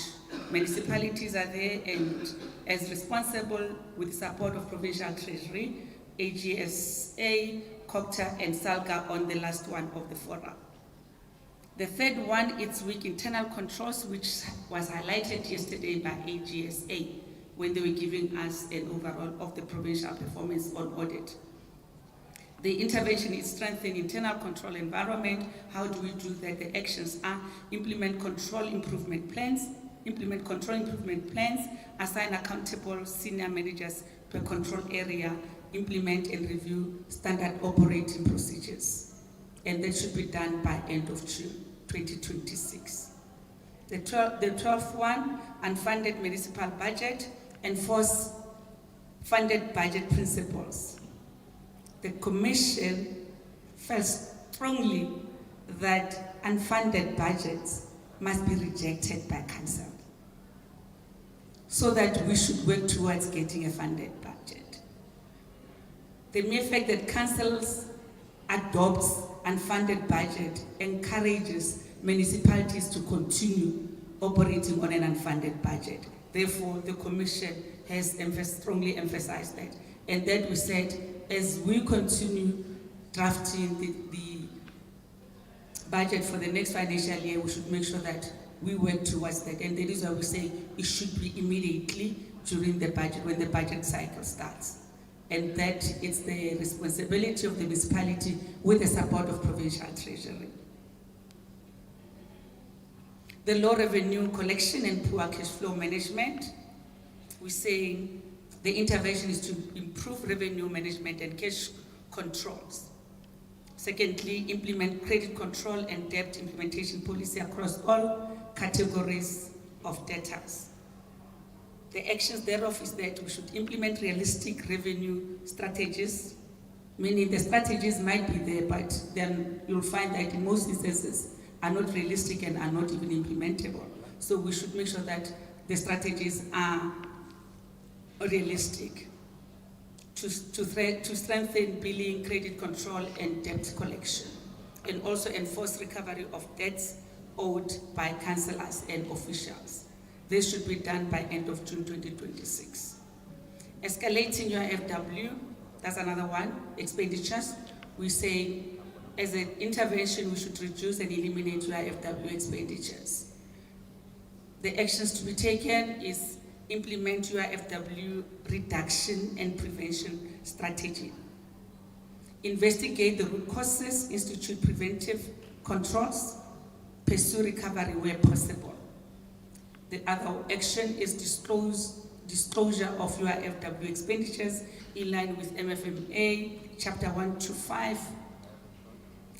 Municipalities are there and as responsible with the support of Provincial Treasury, AGSA, Kgothakgothe, and Salga on the last one of the forum. The third one is weak internal controls, which was highlighted yesterday by AGSA when they were giving us an overall of the provincial performance on audit. The intervention is strengthen internal control environment. How do we do that? The actions are implement control improvement plans, assign accountable senior managers per control area, implement and review standard operating procedures. And that should be done by end of June 2026. The 12th one, unfunded municipal budget, enforce funded budget principles. The Commission felt strongly that unfunded budgets must be rejected by Council, so that we should work towards getting a funded budget. The mere fact that councils adopts unfunded budget encourages municipalities to continue operating on an unfunded budget. Therefore, the Commission has strongly emphasized that. And that we said, as we continue drafting the budget for the next financial year, we should make sure that we work towards that. And that is why we say it should be immediately during the budget, when the budget cycle starts. And that it's the responsibility of the municipality with the support of Provincial Treasury. The low revenue collection and poor cash flow management, we're saying the intervention is to improve revenue management and cash controls. Secondly, implement credit control and debt implementation policy across all categories of debtors. The actions thereof is that we should implement realistic revenue strategies, meaning the strategies might be there, but then you'll find that in most instances are not realistic and are not even implementable. So we should make sure that the strategies are realistic to strengthen billing, credit control, and debt collection, and also enforce recovery of debts owed by councillors and officials. This should be done by end of June 2026. Escalating your FW, that's another one, expenditures. We say as an intervention, we should reduce and eliminate your FW expenditures. The actions to be taken is implement your FW reduction and prevention strategy. Investigate the root causes, institute preventive controls, pursue recovery where possible. The other action is disclosure of your FW expenditures in line with MFMA, Chapter 125,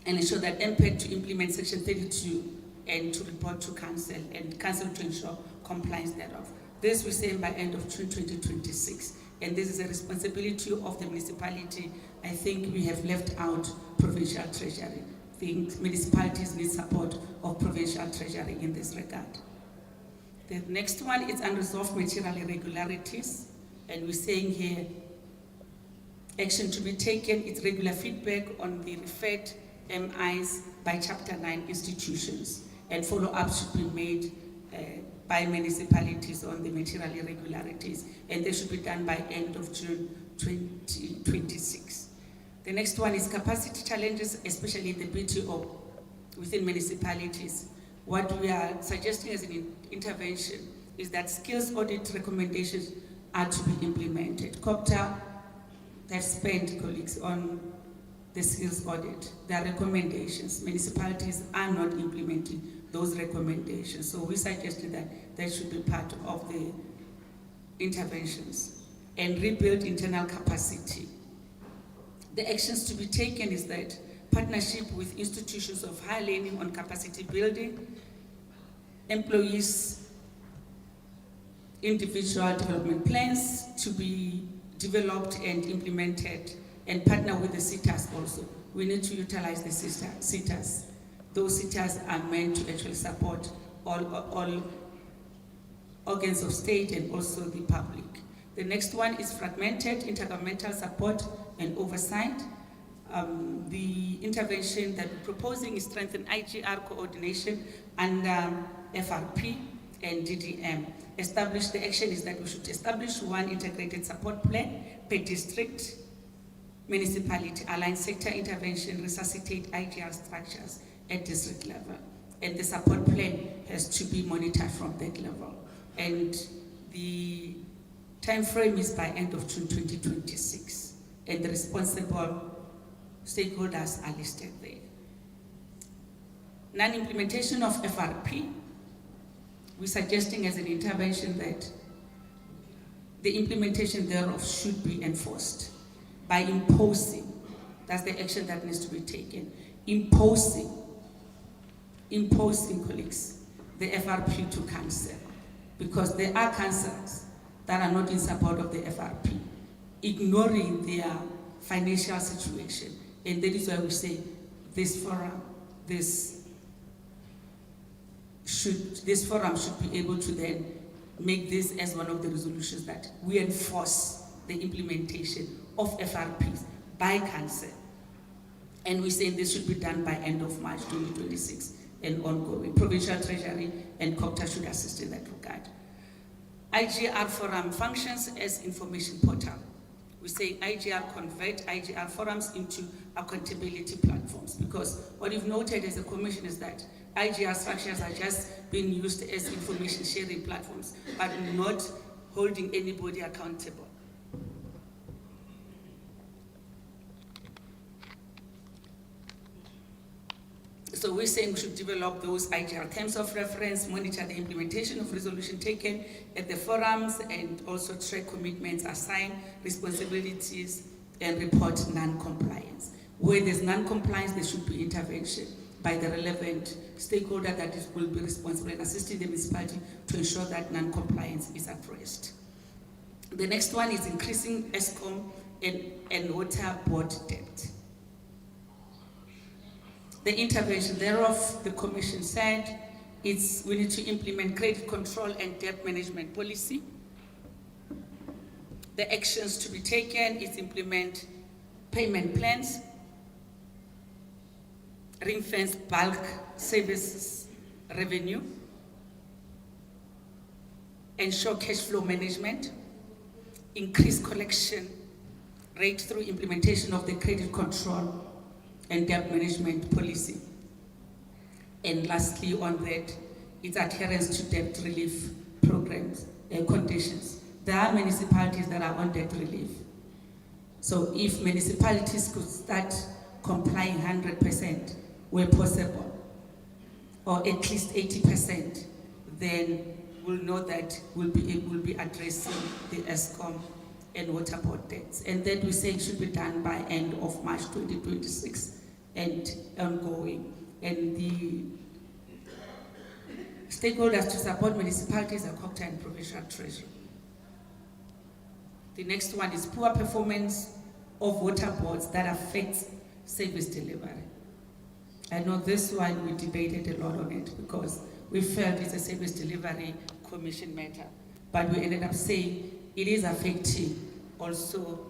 and ensure that MPED to implement Section 32 and to report to Council, and Council to ensure compliance thereof. This we say by end of June 2026, and this is a responsibility of the municipality. I think we have left out Provincial Treasury. I think municipalities need support of Provincial Treasury in this regard. The next one is unresolved material irregularities, and we're saying here, action to be taken is regular feedback on the referred MIs by Chapter 9 institutions, and follow-up should be made by municipalities on the material irregularities, and they should be done by end of June 2026. The next one is capacity challenges, especially in the BTO within municipalities. What we are suggesting as an intervention is that skills audit recommendations are to be implemented. Kgothakgothe have spent, colleagues, on the skills audit. There are recommendations. Municipalities are not implementing those recommendations. So we suggested that that should be part of the interventions. And rebuild internal capacity. The actions to be taken is that partnership with institutions of higher learning on capacity building, employees, individual development plans to be developed and implemented, and partner with the SITAs also. We need to utilize the SITAs. Those SITAs are meant to actually support all organs of state and also the public. The next one is fragmented intergovernmental support and oversight. The intervention that we're proposing is strengthen IGR coordination under FRP and DDM. The action is that we should establish one integrated support plan per district municipality align sector intervention, resuscitate IGR structures at district level. And the support plan has to be monitored from that level. And the time frame is by end of June 2026. And the responsible stakeholders are listed there. Non-implementation of FRP, we're suggesting as an intervention that the implementation thereof should be enforced by imposing, that's the action that needs to be taken, imposing colleagues, the FRP to council, because there are councils that are not in support of the FRP, ignoring their financial situation. And that is why we say this forum should be able to then make this as one of the resolutions that we enforce the implementation of FRPs by council. And we're saying this should be done by end of March 2026 and ongoing. Provincial Treasury and Kgothakgothe should assist in that regard. IGR Forum functions as information portal. We say convert IGR forums into accountability platforms, because what you've noted as a commission is that IGR structures are just being used as information sharing platforms, but not holding anybody accountable. So we're saying we should develop those IGR terms of reference, monitor the implementation of resolution taken at the forums, and also track commitments, assign responsibilities, and report non-compliance. Where there's non-compliance, there should be intervention by the relevant stakeholder that will be responsible and assisting the municipality to ensure that non-compliance is addressed. The next one is increasing ESCOM and water board debt. The intervention thereof, the commission said, we need to implement credit control and debt management policy. The actions to be taken is implement payment plans, ring-fence bulk services revenue, ensure cash flow management, increase collection rate through implementation of the credit control and debt management policy. And lastly on that, it's adherence to debt relief programs and conditions. There are municipalities that are on debt relief. So if municipalities could start complying 100% where possible, or at least 80%, then we'll know that we'll be addressing the ESCOM and water board debts. And that we say should be done by end of March 2026 and ongoing. And the stakeholders to support municipalities are Kgothakgothe and Provincial Treasury. The next one is poor performance of water boards that affects service delivery. I know this one we debated a lot on it because we felt it's a service delivery commission matter, but we ended up saying it is affecting also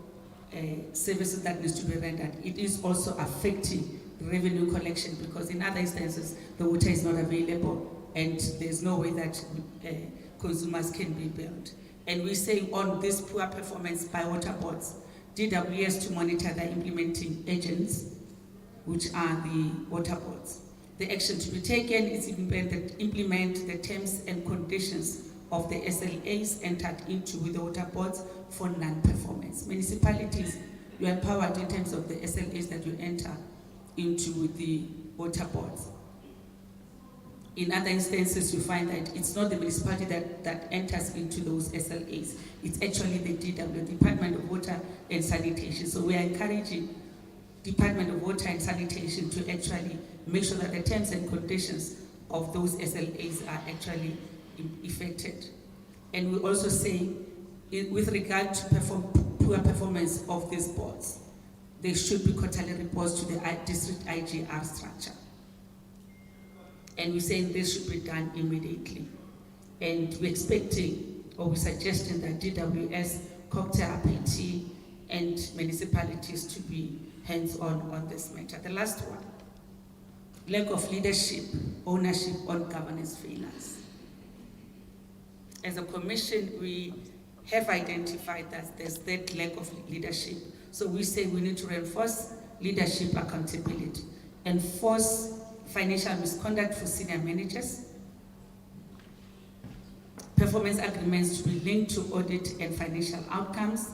services that needs to be rendered. It is also affecting revenue collection, because in other instances the water is not available and there's no way that consumers can be billed. And we say on this poor performance by water boards, DWS to monitor the implementing agents, which are the water boards. The action to be taken is implement the terms and conditions of the SLAs entered into with the water boards for non-performance. Municipalities, you are empowered in terms of the SLAs that you enter into with the water boards. In other instances, you find that it's not the municipality that enters into those SLAs. It's actually the DW, Department of Water and Sanitation. So we are encouraging Department of Water and Sanitation to actually make sure that the terms and conditions of those SLAs are actually effected. And we also say, with regard to poor performance of these boards, there should be quarterly reports to the district IGR structure. And we're saying this should be done immediately. And we're expecting, or we're suggesting that DWS, Kgothakgothe, RPT, and municipalities to be hands-on on this matter. The last one, lack of leadership, ownership on governance failures. As a commission, we have identified that there's that lack of leadership So we say we need to reinforce leadership accountability, enforce financial misconduct for senior managers, performance agreements to be linked to audit and financial outcomes,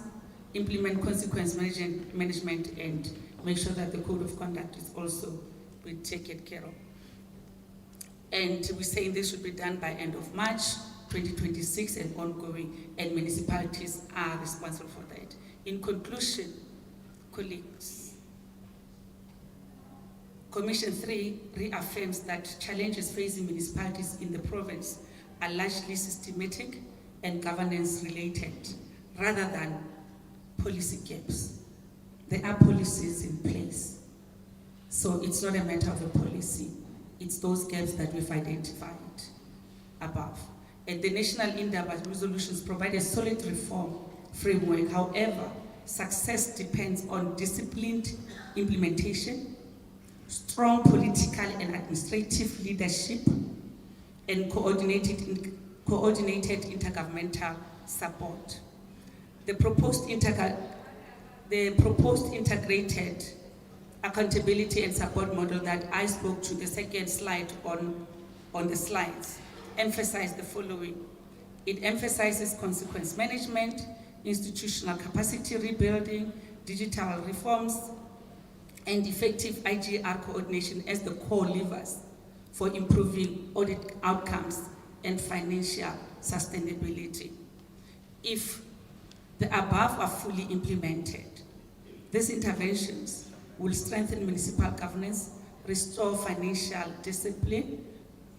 implement consequence management, and make sure that the code of conduct is also be taken care of. And we're saying this should be done by end of March 2026 and ongoing, and municipalities are responsible for that. In conclusion, colleagues, Commission 3 reaffirms that challenges facing municipalities in the province are largely systematic and governance related rather than policy gaps. There are policies in place, so it's not a matter of a policy, it's those gaps that we've identified above. And the national Indaba resolutions provide a solid reform framework. However, success depends on disciplined implementation, strong political and administrative leadership, and coordinated intergovernmental support. The proposed integrated accountability and support model that I spoke to, the second slide on the slides, emphasize the following. It emphasizes consequence management, institutional capacity rebuilding, digital reforms, and effective IGR coordination as the core levers for improving audit outcomes and financial sustainability. If the above are fully implemented, these interventions will strengthen municipal governance, restore financial discipline,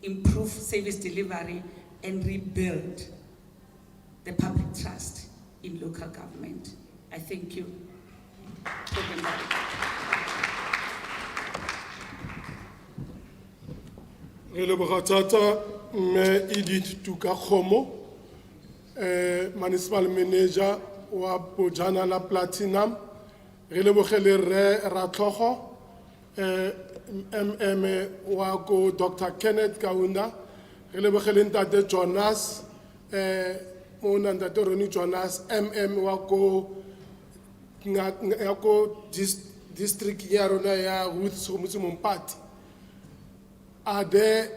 improve service delivery, and rebuild the public trust in local government. I thank you. Re leboga thata mme Edith Kgothakgothe, municipal manager wa Bojanala Platinum. Re lebogele Rre Ratlhogo, MM wa ko Dr. Kenneth Kaunda. Re lebogele Ntate Jonas, mo Ntate Ronnie Jonas, MM wa ko district ya rona ya Ruth Somutsimompati. Are there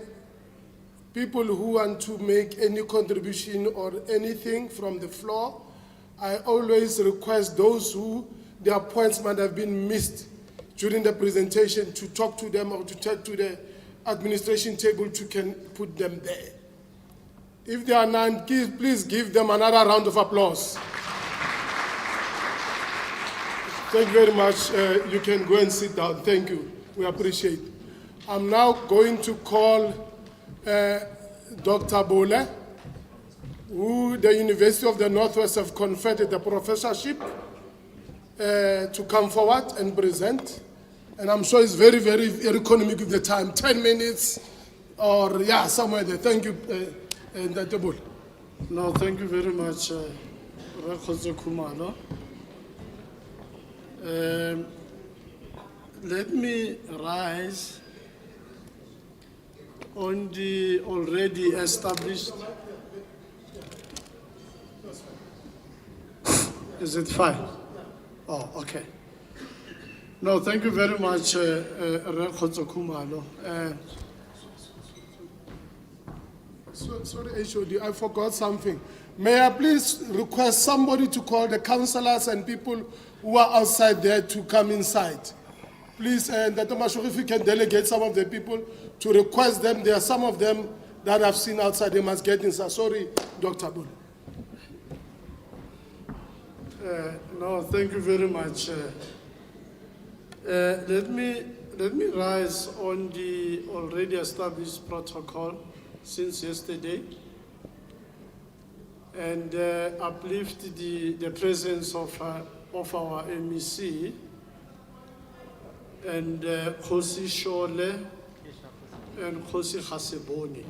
people who want to make any contribution or anything from the floor? I always request those who their points might have been missed during the presentation to talk to them or to take to the administration table to can put them there. If there are none, please give them another round of applause. Thank you very much. You can go and sit down. Thank you. We appreciate it. I'm now going to call Dr. Bole, who the University of the Northwest have conferred the professorship to come forward and present. And I'm sure it's very, very economic with the time, 10 minutes or yeah, somewhere there. Thank you, Dr. Bole. No, thank you very much, Kgothakgothe. Let me rise on the already established. Is it fine? Oh, okay. No, thank you very much, Kgothakgothe. Sorry, HOD, I forgot something. May I please request somebody to call the councillors and people who are outside there to come inside? Please, Dr. Mashok, if you can delegate some of the people to request them. There are some of them that I've seen outside, they must get inside. Sorry, Dr. Bole. No, thank you very much. Let me rise on the already established protocol since yesterday and uplift the presence of our MEC and Kgosi Shole and Kgosi Haseboni.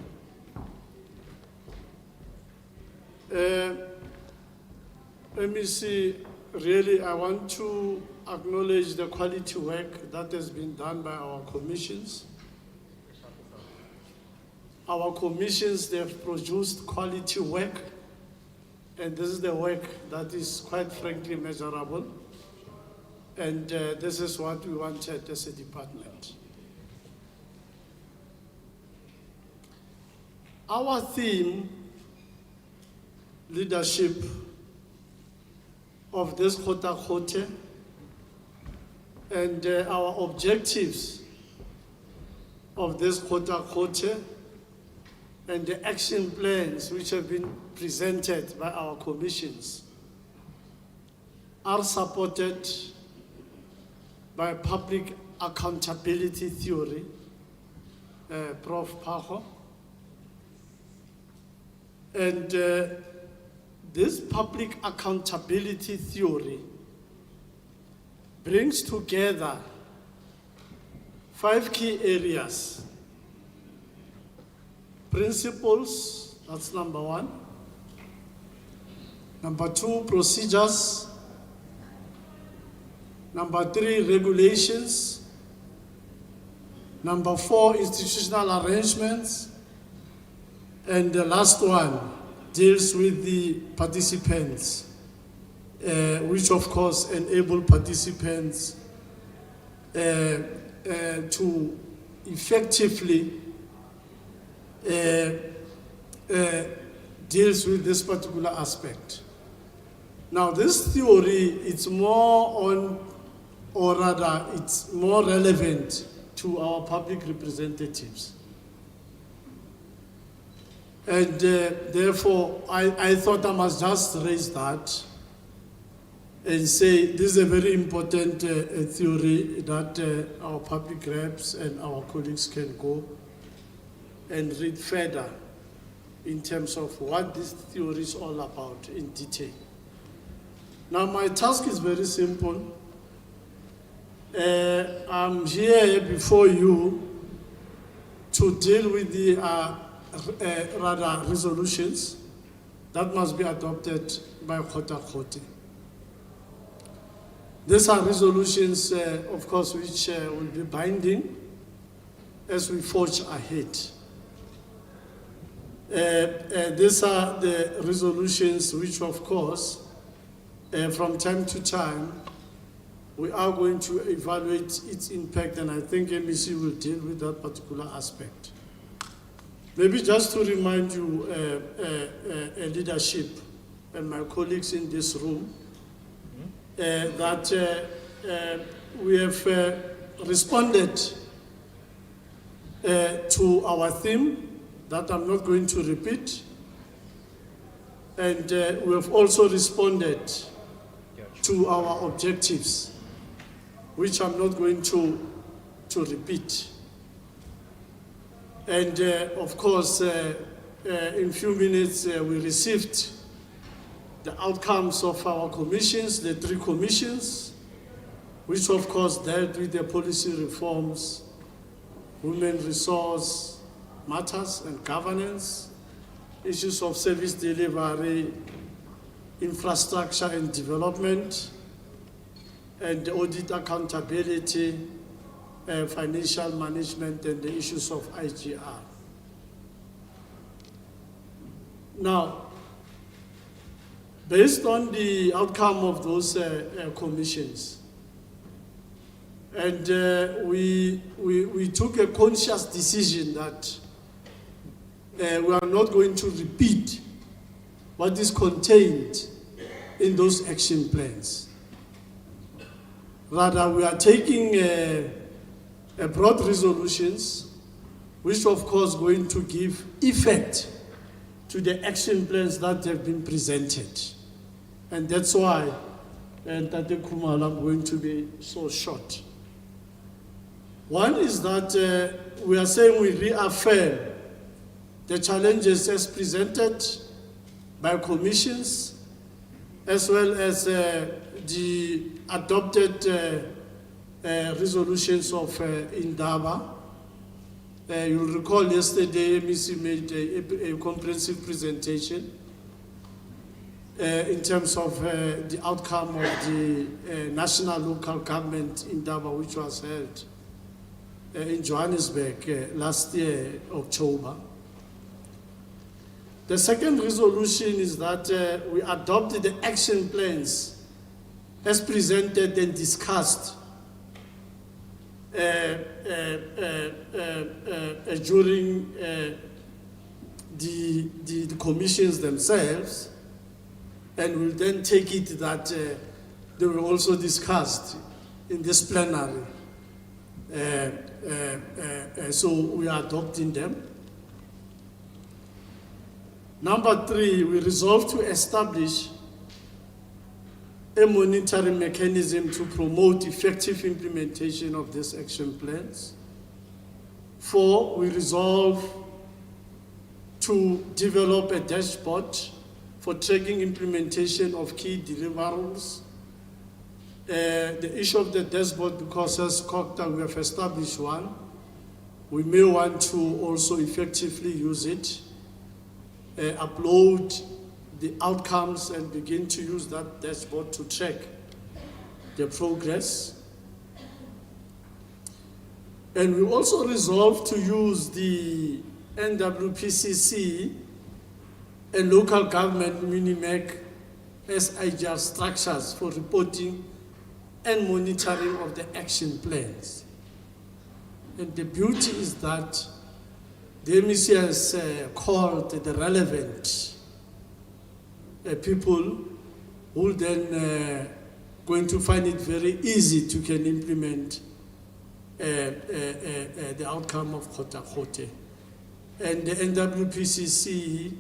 MEC, really, I want to acknowledge the quality work that has been done by our commissions. Our commissions, they have produced quality work, and this is the work that is quite frankly measurable. And this is what we wanted as a department. Our theme, leadership of this Kgothakgothe, and our objectives of this Kgothakgothe, and the action plans which have been presented by our commissions are supported by public accountability theory, Prof. Paho. And this public accountability theory brings together 5 key areas. Principles, that's number 1. Number 2, procedures. Number 3, regulations. Number 4, institutional arrangements. And the last one deals with the participants, which of course enable participants to effectively deals with this particular aspect. Now this theory, it's more on, or rather it's more relevant to our public representatives. And therefore, I thought I must just raise that and say this is a very important theory that our public reps and our colleagues can go and read further in terms of what this theory is all about in detail. Now my task is very simple. I'm here before you to deal with the rather resolutions that must be adopted by Kgothakgothe. These are resolutions, of course, which will be binding as we forge ahead. These are the resolutions which, of course, from time to time, we are going to evaluate its impact, and I think MEC will deal with that particular aspect. Maybe just to remind you, leadership and my colleagues in this room, that we have responded to our theme that I'm not going to repeat, and we have also responded to our objectives, which I'm not going to repeat. And of course, in a few minutes, we received the outcomes of our commissions, the 3 commissions, which of course dealt with the policy reforms, women resource matters and governance, issues of service delivery, infrastructure and development, and audit accountability, financial management, and the issues of IGR. Now, based on the outcome of those commissions, and we took a conscious decision that we are not going to repeat what is contained in those action plans. Rather, we are taking broad resolutions, which of course going to give effect to the action plans that have been presented. And that's why, Tate Khumalo, I'm going to be so short. One is that we are saying we reaffirm the challenges as presented by commissions, as well as the adopted resolutions of Indaba. You'll recall yesterday MEC made a comprehensive presentation in terms of the outcome of the national local government Indaba, which was held in Johannesburg last year, October. The second resolution is that we adopted the action plans as presented and discussed during the commissions themselves, and we'll then take it that they were also discussed in this plenary. So we are adopting them. Number 3, we resolve to establish a monitoring mechanism to promote effective implementation of these action plans. 4, we resolve to develop a dashboard for tracking implementation of key deliverables. The issue of the dashboard, because as Kgothakgothe we have established one, we may want to also effectively use it, upload the outcomes and begin to use that dashboard to track the progress. And we also resolve to use the NWPCC and local government MINIMEC as agile structures for reporting and monitoring of the action plans. And the beauty is that the MEC has called the relevant people who then going to find it very easy to can implement the outcome of Kgothakgothe. And the NWPCC,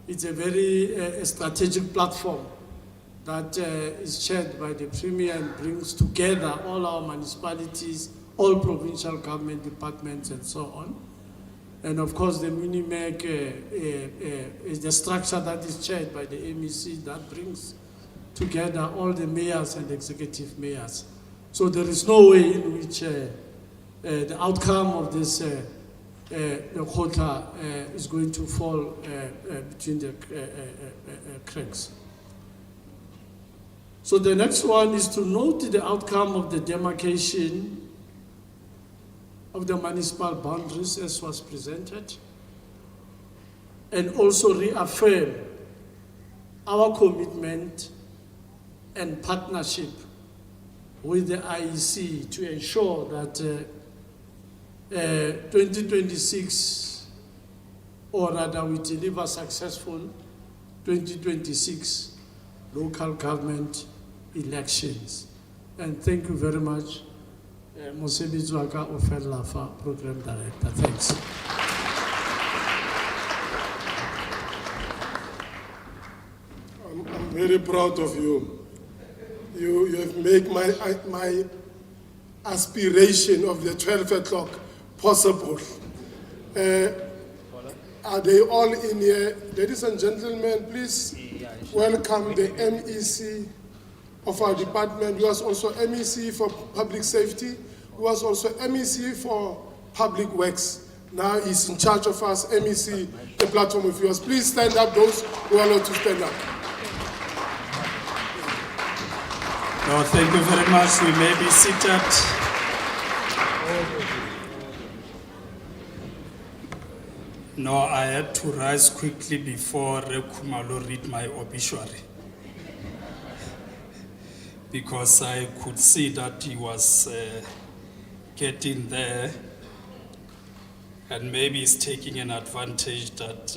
it's a very strategic platform that is chaired by the Premier and brings together all our municipalities, all provincial government departments and so on. And of course the MINIMEC is the structure that is chaired by the MEC that brings together all the mayors and executive mayors. So there is no way in which the outcome of this the quota is going to fall between the cracks. So the next one is to note the outcome of the demarcation of the municipal boundaries as was presented, and also reaffirm our commitment and partnership with the IEC to ensure that 2026, or rather we deliver successful 2026 local government elections. And thank you very much, Mosebetsi wa ka o fella fa Program Director. Thanks. I'm very proud of you. You have made my aspiration of the 12 o'clock possible. Are they all in here? Ladies and gentlemen, please welcome the MEC of our department, who was also MEC for Public Safety, who was also MEC for Public Works. Now he's in charge of us, MEC, the platform of yours. Please stand up, those who are allowed to stand up. No, thank you very much. We may be seated. No, I had to rise quickly before Rekumalo read my obituary, because I could see that he was getting there, and maybe he's taking an advantage that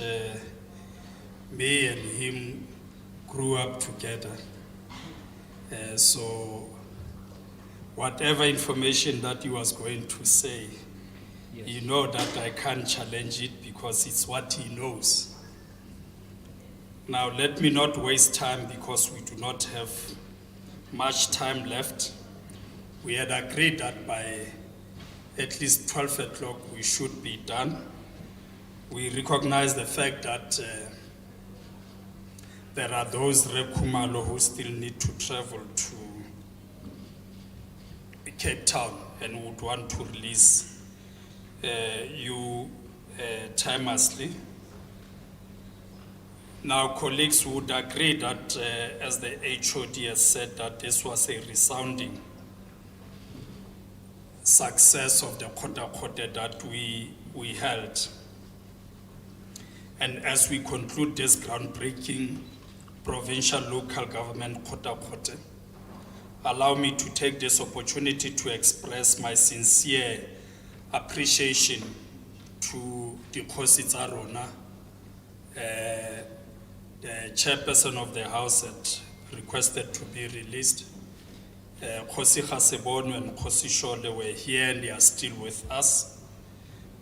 me and him grew up together. So whatever information that he was going to say, you know that I can't challenge it because it's what he knows. Now let me not waste time, because we do not have much time left. We had agreed that by at least 12 o'clock we should be done. We recognize the fact that there are those Rekumalo who still need to travel to Cape Town and would want to release you timelessly. Now, colleagues would agree that, as the HOD has said, that this was a resounding success of the Kgothakgothe that we held. And as we conclude this groundbreaking provincial local government Kgothakgothe, allow me to take this opportunity to express my sincere appreciation to the Kgosi tsa rona. The chairperson of the house had requested to be released. Kgosi Kgothakgothe and Kgosi Shole were here and they are still with us.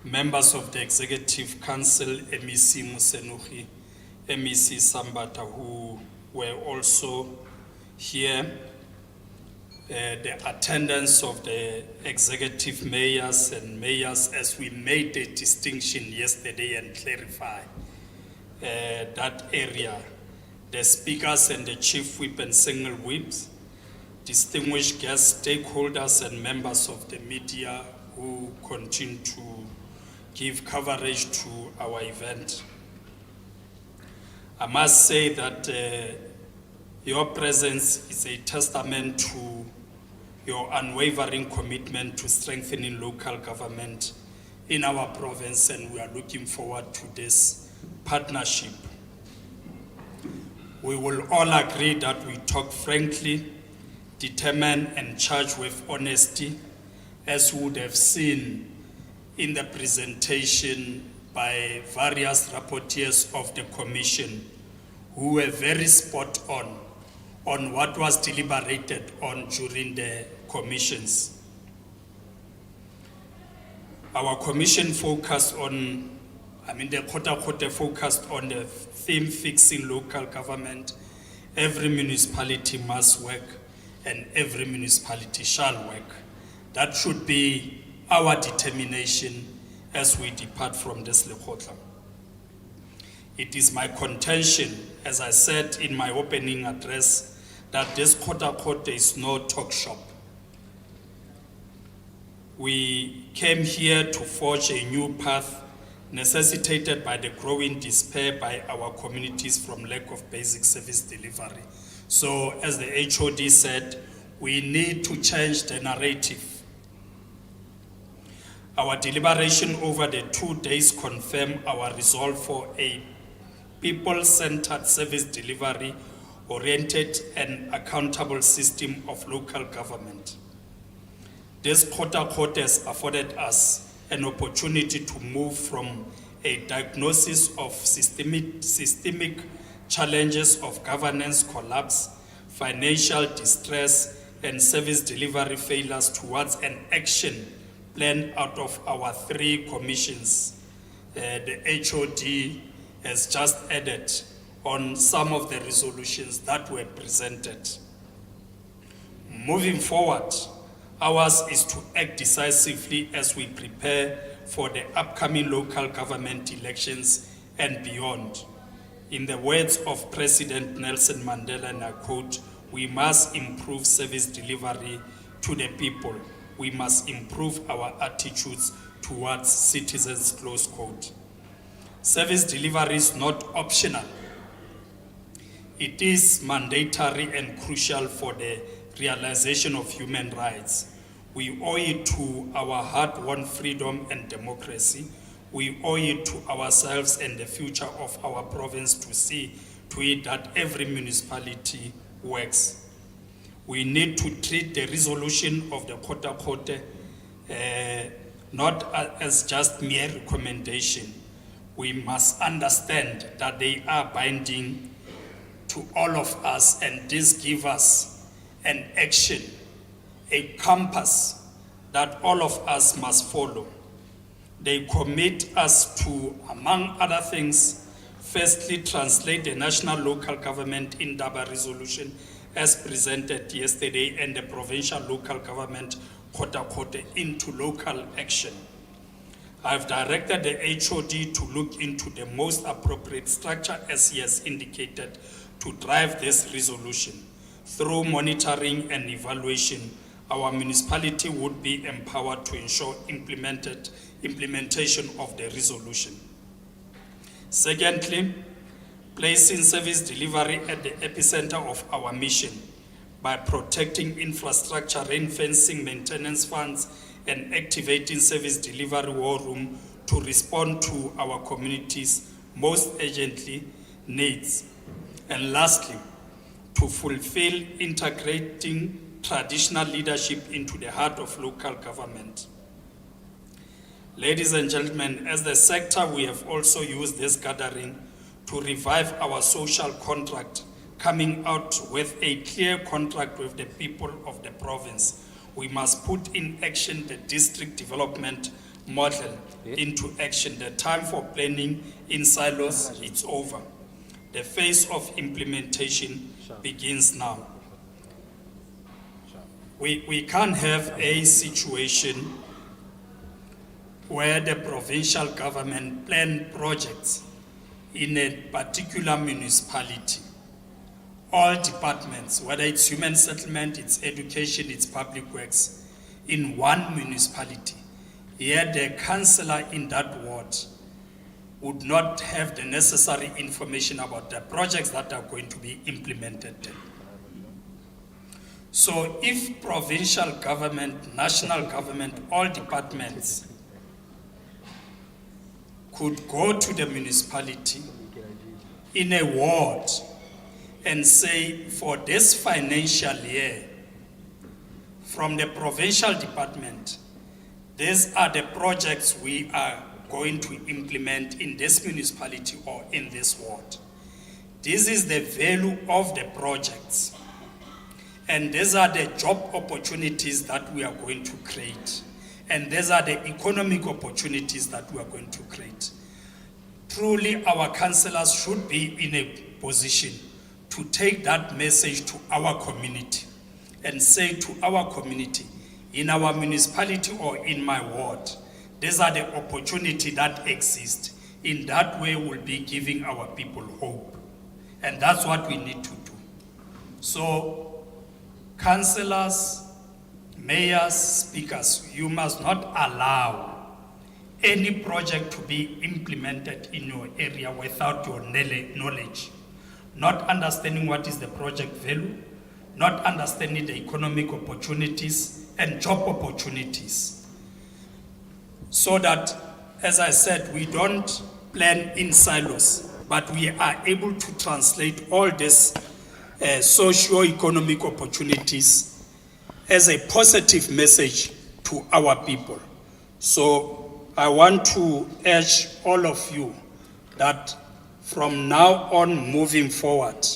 Members of the Executive Council, MEC Musenuhi, MEC Sambata, who were also here. The attendance of the executive mayors and mayors, as we made the distinction yesterday and clarify that area, the speakers and the chief whip and single whips, distinguished guests, stakeholders and members of the media who continue to give coverage to our event. I must say that your presence is a testament to your unwavering commitment to strengthening local government in our province, and we are looking forward to this partnership. We will all agree that we talk frankly, determined and charged with honesty, as you would have seen in the presentation by various rapporteurs of the Commission, who were very spot on what was deliberated on during the commissions. Our commission focused on, the Kgothakgothe focused on the theme fixing local government. Every municipality must work and every municipality shall work. That should be our determination as we depart from this Lekgotla. It is my contention, as I said in my opening address, that this Kgothakgothe is no talk shop. We came here to forge a new path necessitated by the growing despair by our communities from lack of basic service delivery. So, as the HOD said, we need to change the narrative. Our deliberation over the 2 days confirm our resolve for a people-centered service delivery oriented and accountable system of local government. This Kgothakgothe has afforded us an opportunity to move from a diagnosis of systemic challenges of governance collapse, financial distress, and service delivery failures towards an action plan out of our 3 commissions. The HOD has just added on some of the resolutions that were presented. Moving forward, ours is to act decisively as we prepare for the upcoming local government elections and beyond. In the words of President Nelson Mandela, and I quote, "We must improve service delivery to the people. We must improve our attitudes towards citizens," close quote. Service delivery is not optional. It is mandatory and crucial for the realization of human rights. We owe it to our hard-won freedom and democracy. We owe it to ourselves and the future of our province to see to it that every municipality works. We need to treat the resolution of the Kgothakgothe not as just mere recommendation. We must understand that they are binding to all of us, and this gives us an action, a compass that all of us must follow. They commit us to, among other things, firstly, translate the national local government Indaba resolution as presented yesterday and the provincial local government Kgothakgothe into local action. I've directed the HOD to look into the most appropriate structure, as he has indicated, to drive this resolution. Through monitoring and evaluation, our municipality would be empowered to ensure implementation of the resolution. Secondly, placing service delivery at the epicenter of our mission by protecting infrastructure, ring-fencing maintenance funds, and activating service delivery war room to respond to our communities' most urgently needs. And lastly, to fulfill integrating traditional leadership into the heart of local government. Ladies and gentlemen, as the sector, we have also used this gathering to revive our social contract, coming out with a clear contract with the people of the province. We must put in action the district development model into action. The time for planning in silos, it's over. The phase of implementation begins now. We can't have a situation where the provincial government plan projects in a particular municipality. All departments, whether it's human settlement, it's education, it's public works, in one municipality. Yet the councillor in that ward would not have the necessary information about the projects that are going to be implemented. So if provincial government, national government, all departments could go to the municipality in a ward and say, for this financial year, from the provincial department, these are the projects we are going to implement in this municipality or in this ward. This is the value of the projects. And these are the job opportunities that we are going to create. And these are the economic opportunities that we are going to create. Truly, our councillors should be in a position to take that message to our community and say to our community, in our municipality or in my ward, these are the opportunities that exist. In that way, we'll be giving our people hope. And that's what we need to do. So, councillors, mayors, speakers, you must not allow any project to be implemented in your area without your knowledge, not understanding what is the project value, not understanding the economic opportunities and job opportunities. So that, as I said, we don't plan in silos, but we are able to translate all these socio-economic opportunities as a positive message to our people. So I want to urge all of you that from now on moving forward,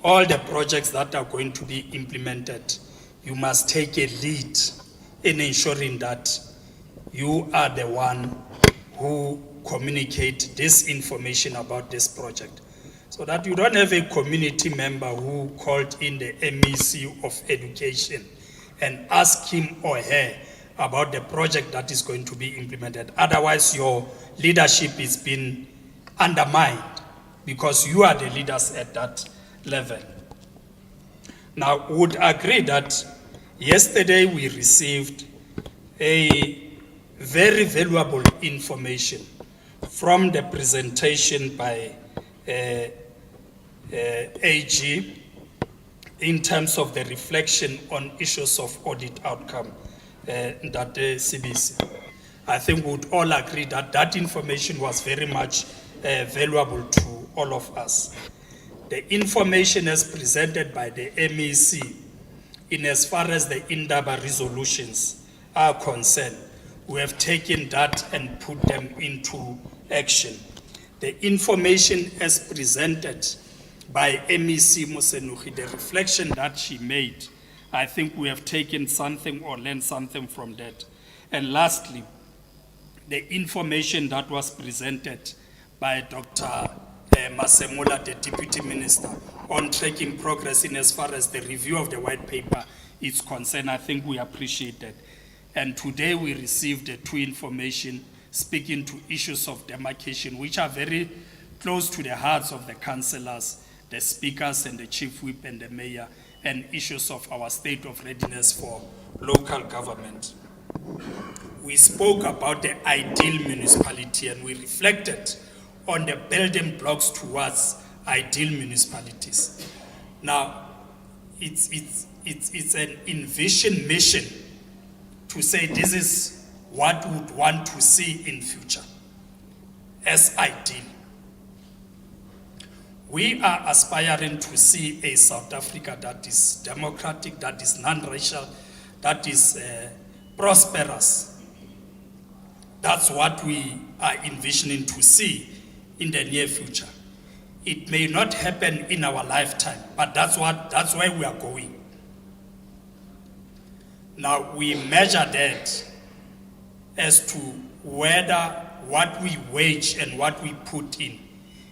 all the projects that are going to be implemented, you must take a lead in ensuring that you are the one who communicate this information about this project. So that you don't have a community member who called in the MEC of Education and ask him or her about the project that is going to be implemented. Otherwise, your leadership is being undermined because you are the leaders at that level. Now, would agree that yesterday we received a very valuable information from the presentation by AG in terms of the reflection on issues of audit outcome that the CBC. I think we would all agree that that information was very much valuable to all of us. The information as presented by the MEC in as far as the Indaba resolutions are concerned, we have taken that and put them into action. The information as presented by MEC Mosenugi, the reflection that she made, I think we have taken something or learned something from that. And lastly, the information that was presented by Dr. Masemola, the Deputy Minister, on tracking progress in as far as the review of the white paper is concerned, I think we appreciate that. And today we received the two information speaking to issues of demarcation, which are very close to the hearts of the councillors, the speakers and the chief whip and the mayor, and issues of our state of readiness for local government. We spoke about the ideal municipality and we reflected on the building blocks towards ideal municipalities. Now, it's an envision mission to say this is what we would want to see in future as ideal. We are aspiring to see a South Africa that is democratic, that is non-racial, that is prosperous. That's what we are envisioning to see in the near future. It may not happen in our lifetime, but that's where we are going. Now we measure that as to whether what we wage and what we put in,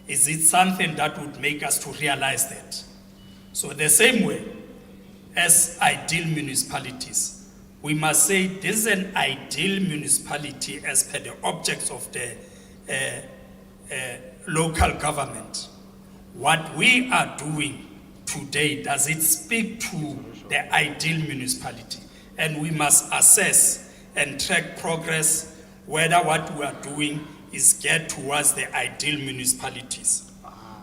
is it something that would make us to realize that? So the same way as ideal municipalities, we must say this is an ideal municipality as per the objects of the local government. What we are doing today, does it speak to the ideal municipality? And we must assess and track progress whether what we are doing is get towards the ideal municipalities.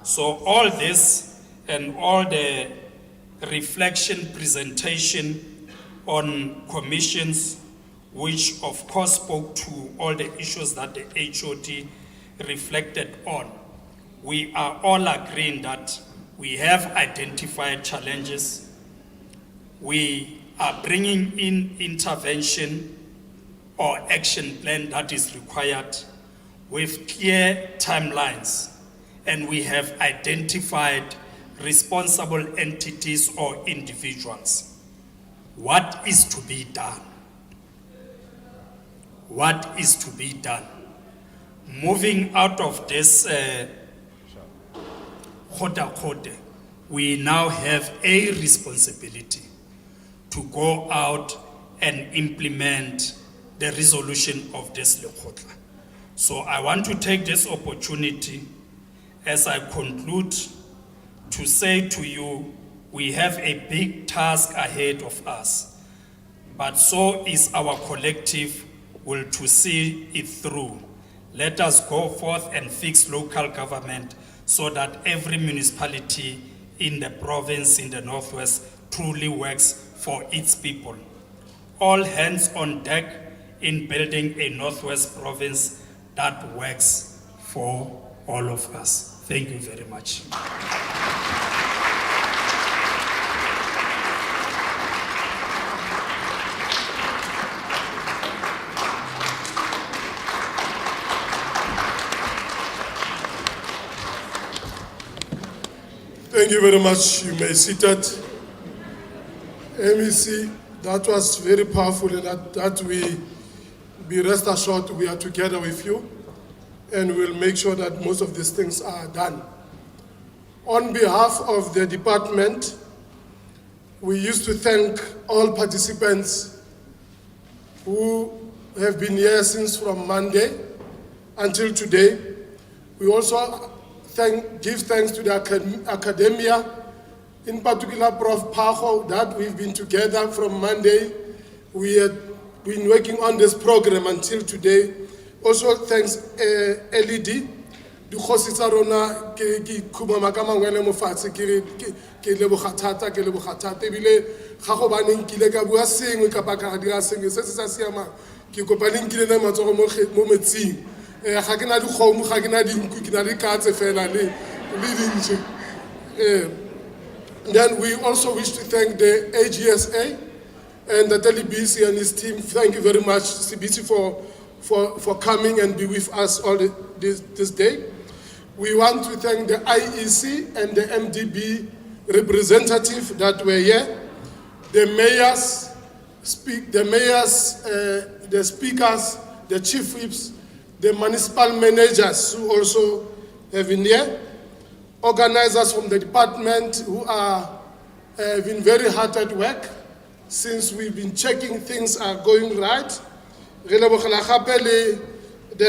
So all this and all the reflection presentation on commissions, which of course spoke to all the issues that the HOD reflected on, we are all agreeing that we have identified challenges. We are bringing in intervention or action plan that is required with clear timelines, and we have identified responsible entities or individuals. What is to be done? What is to be done? Moving out of this Kgothakgothe, we now have a responsibility to go out and implement the resolution of this Lekgotla. So I want to take this opportunity as I conclude to say to you, we have a big task ahead of us, but so is our collective will to see it through. Let us go forth and fix local government so that every municipality in the province in the Northwest truly works for its people. All hands on deck in building a Northwest province that works for all of us. Thank you very much. Thank you very much. You may sit at MEC. That was very powerful, and that we be rest assured we are together with you, and we'll make sure that most of these things are done. On behalf of the department, we used to thank all participants who have been here since from Monday until today. We also give thanks to the academia, in particular Prof. Pacho, that we've been together from Monday. We have been working on this program until today. Also thanks LED. Dikgosi tsa rona ke khumama ka mangwele mo fatshe ke leboga thata ebile ga go baneng kile ka bua sengwe ka ka dira sengwe se se sa siama ke kopaneng kile na matsogo mo metsing ga ke na dikgomo ga ke na dinku ke na le katse fela le dintse. Then we also wish to thank the AGSA and the Telebisi and his team. Thank you very much, CBC, for coming and be with us all this day. We want to thank the IEC and the MDB representative that were here, the mayors, the speakers, the chief whips, the municipal managers who also have been here, organizers from the department who are been very hard at work since we've been checking things are going right. The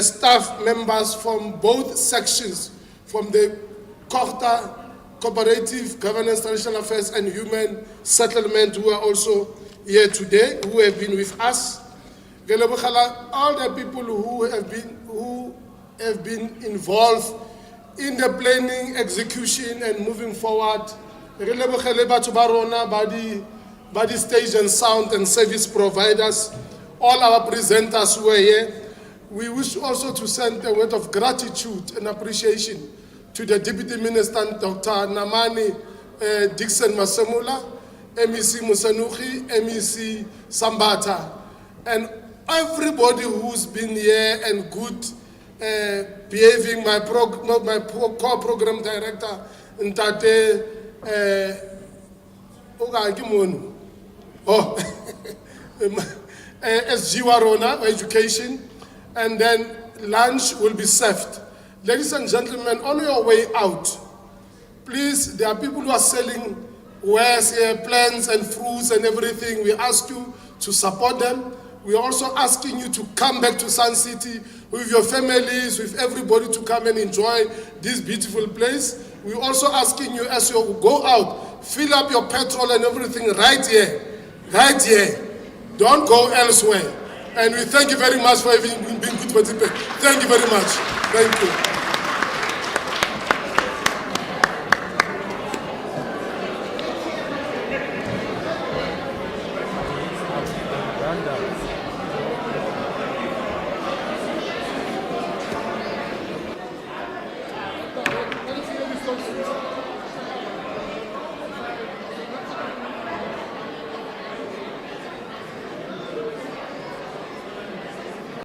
staff members from both sections, from the Kgothakgothe Cooperative Governance, Traditional Affairs and Human Settlement, who are also here today, who have been with us. All the people who have been involved in the planning, execution, and moving forward. Body stage and sound and service providers, all our presenters who are here. We wish also to send a word of gratitude and appreciation to the Deputy Minister, Dr. Namani Dixon Masemula, MEC Musanuki, MEC Sambata, and everybody who's been here and good behaving, my core program director, Ntate SG Warona, education, and then lunch will be served. Ladies and gentlemen, on your way out, please, there are people who are selling wares here, plants and fruits and everything. We ask you to support them. We are also asking you to come back to Sun City with your families, with everybody to come and enjoy this beautiful place. We're also asking you, as you go out, fill up your petrol and everything right here. Right here. Don't go elsewhere. And we thank you very much for being good participants. Thank you very much. Thank you.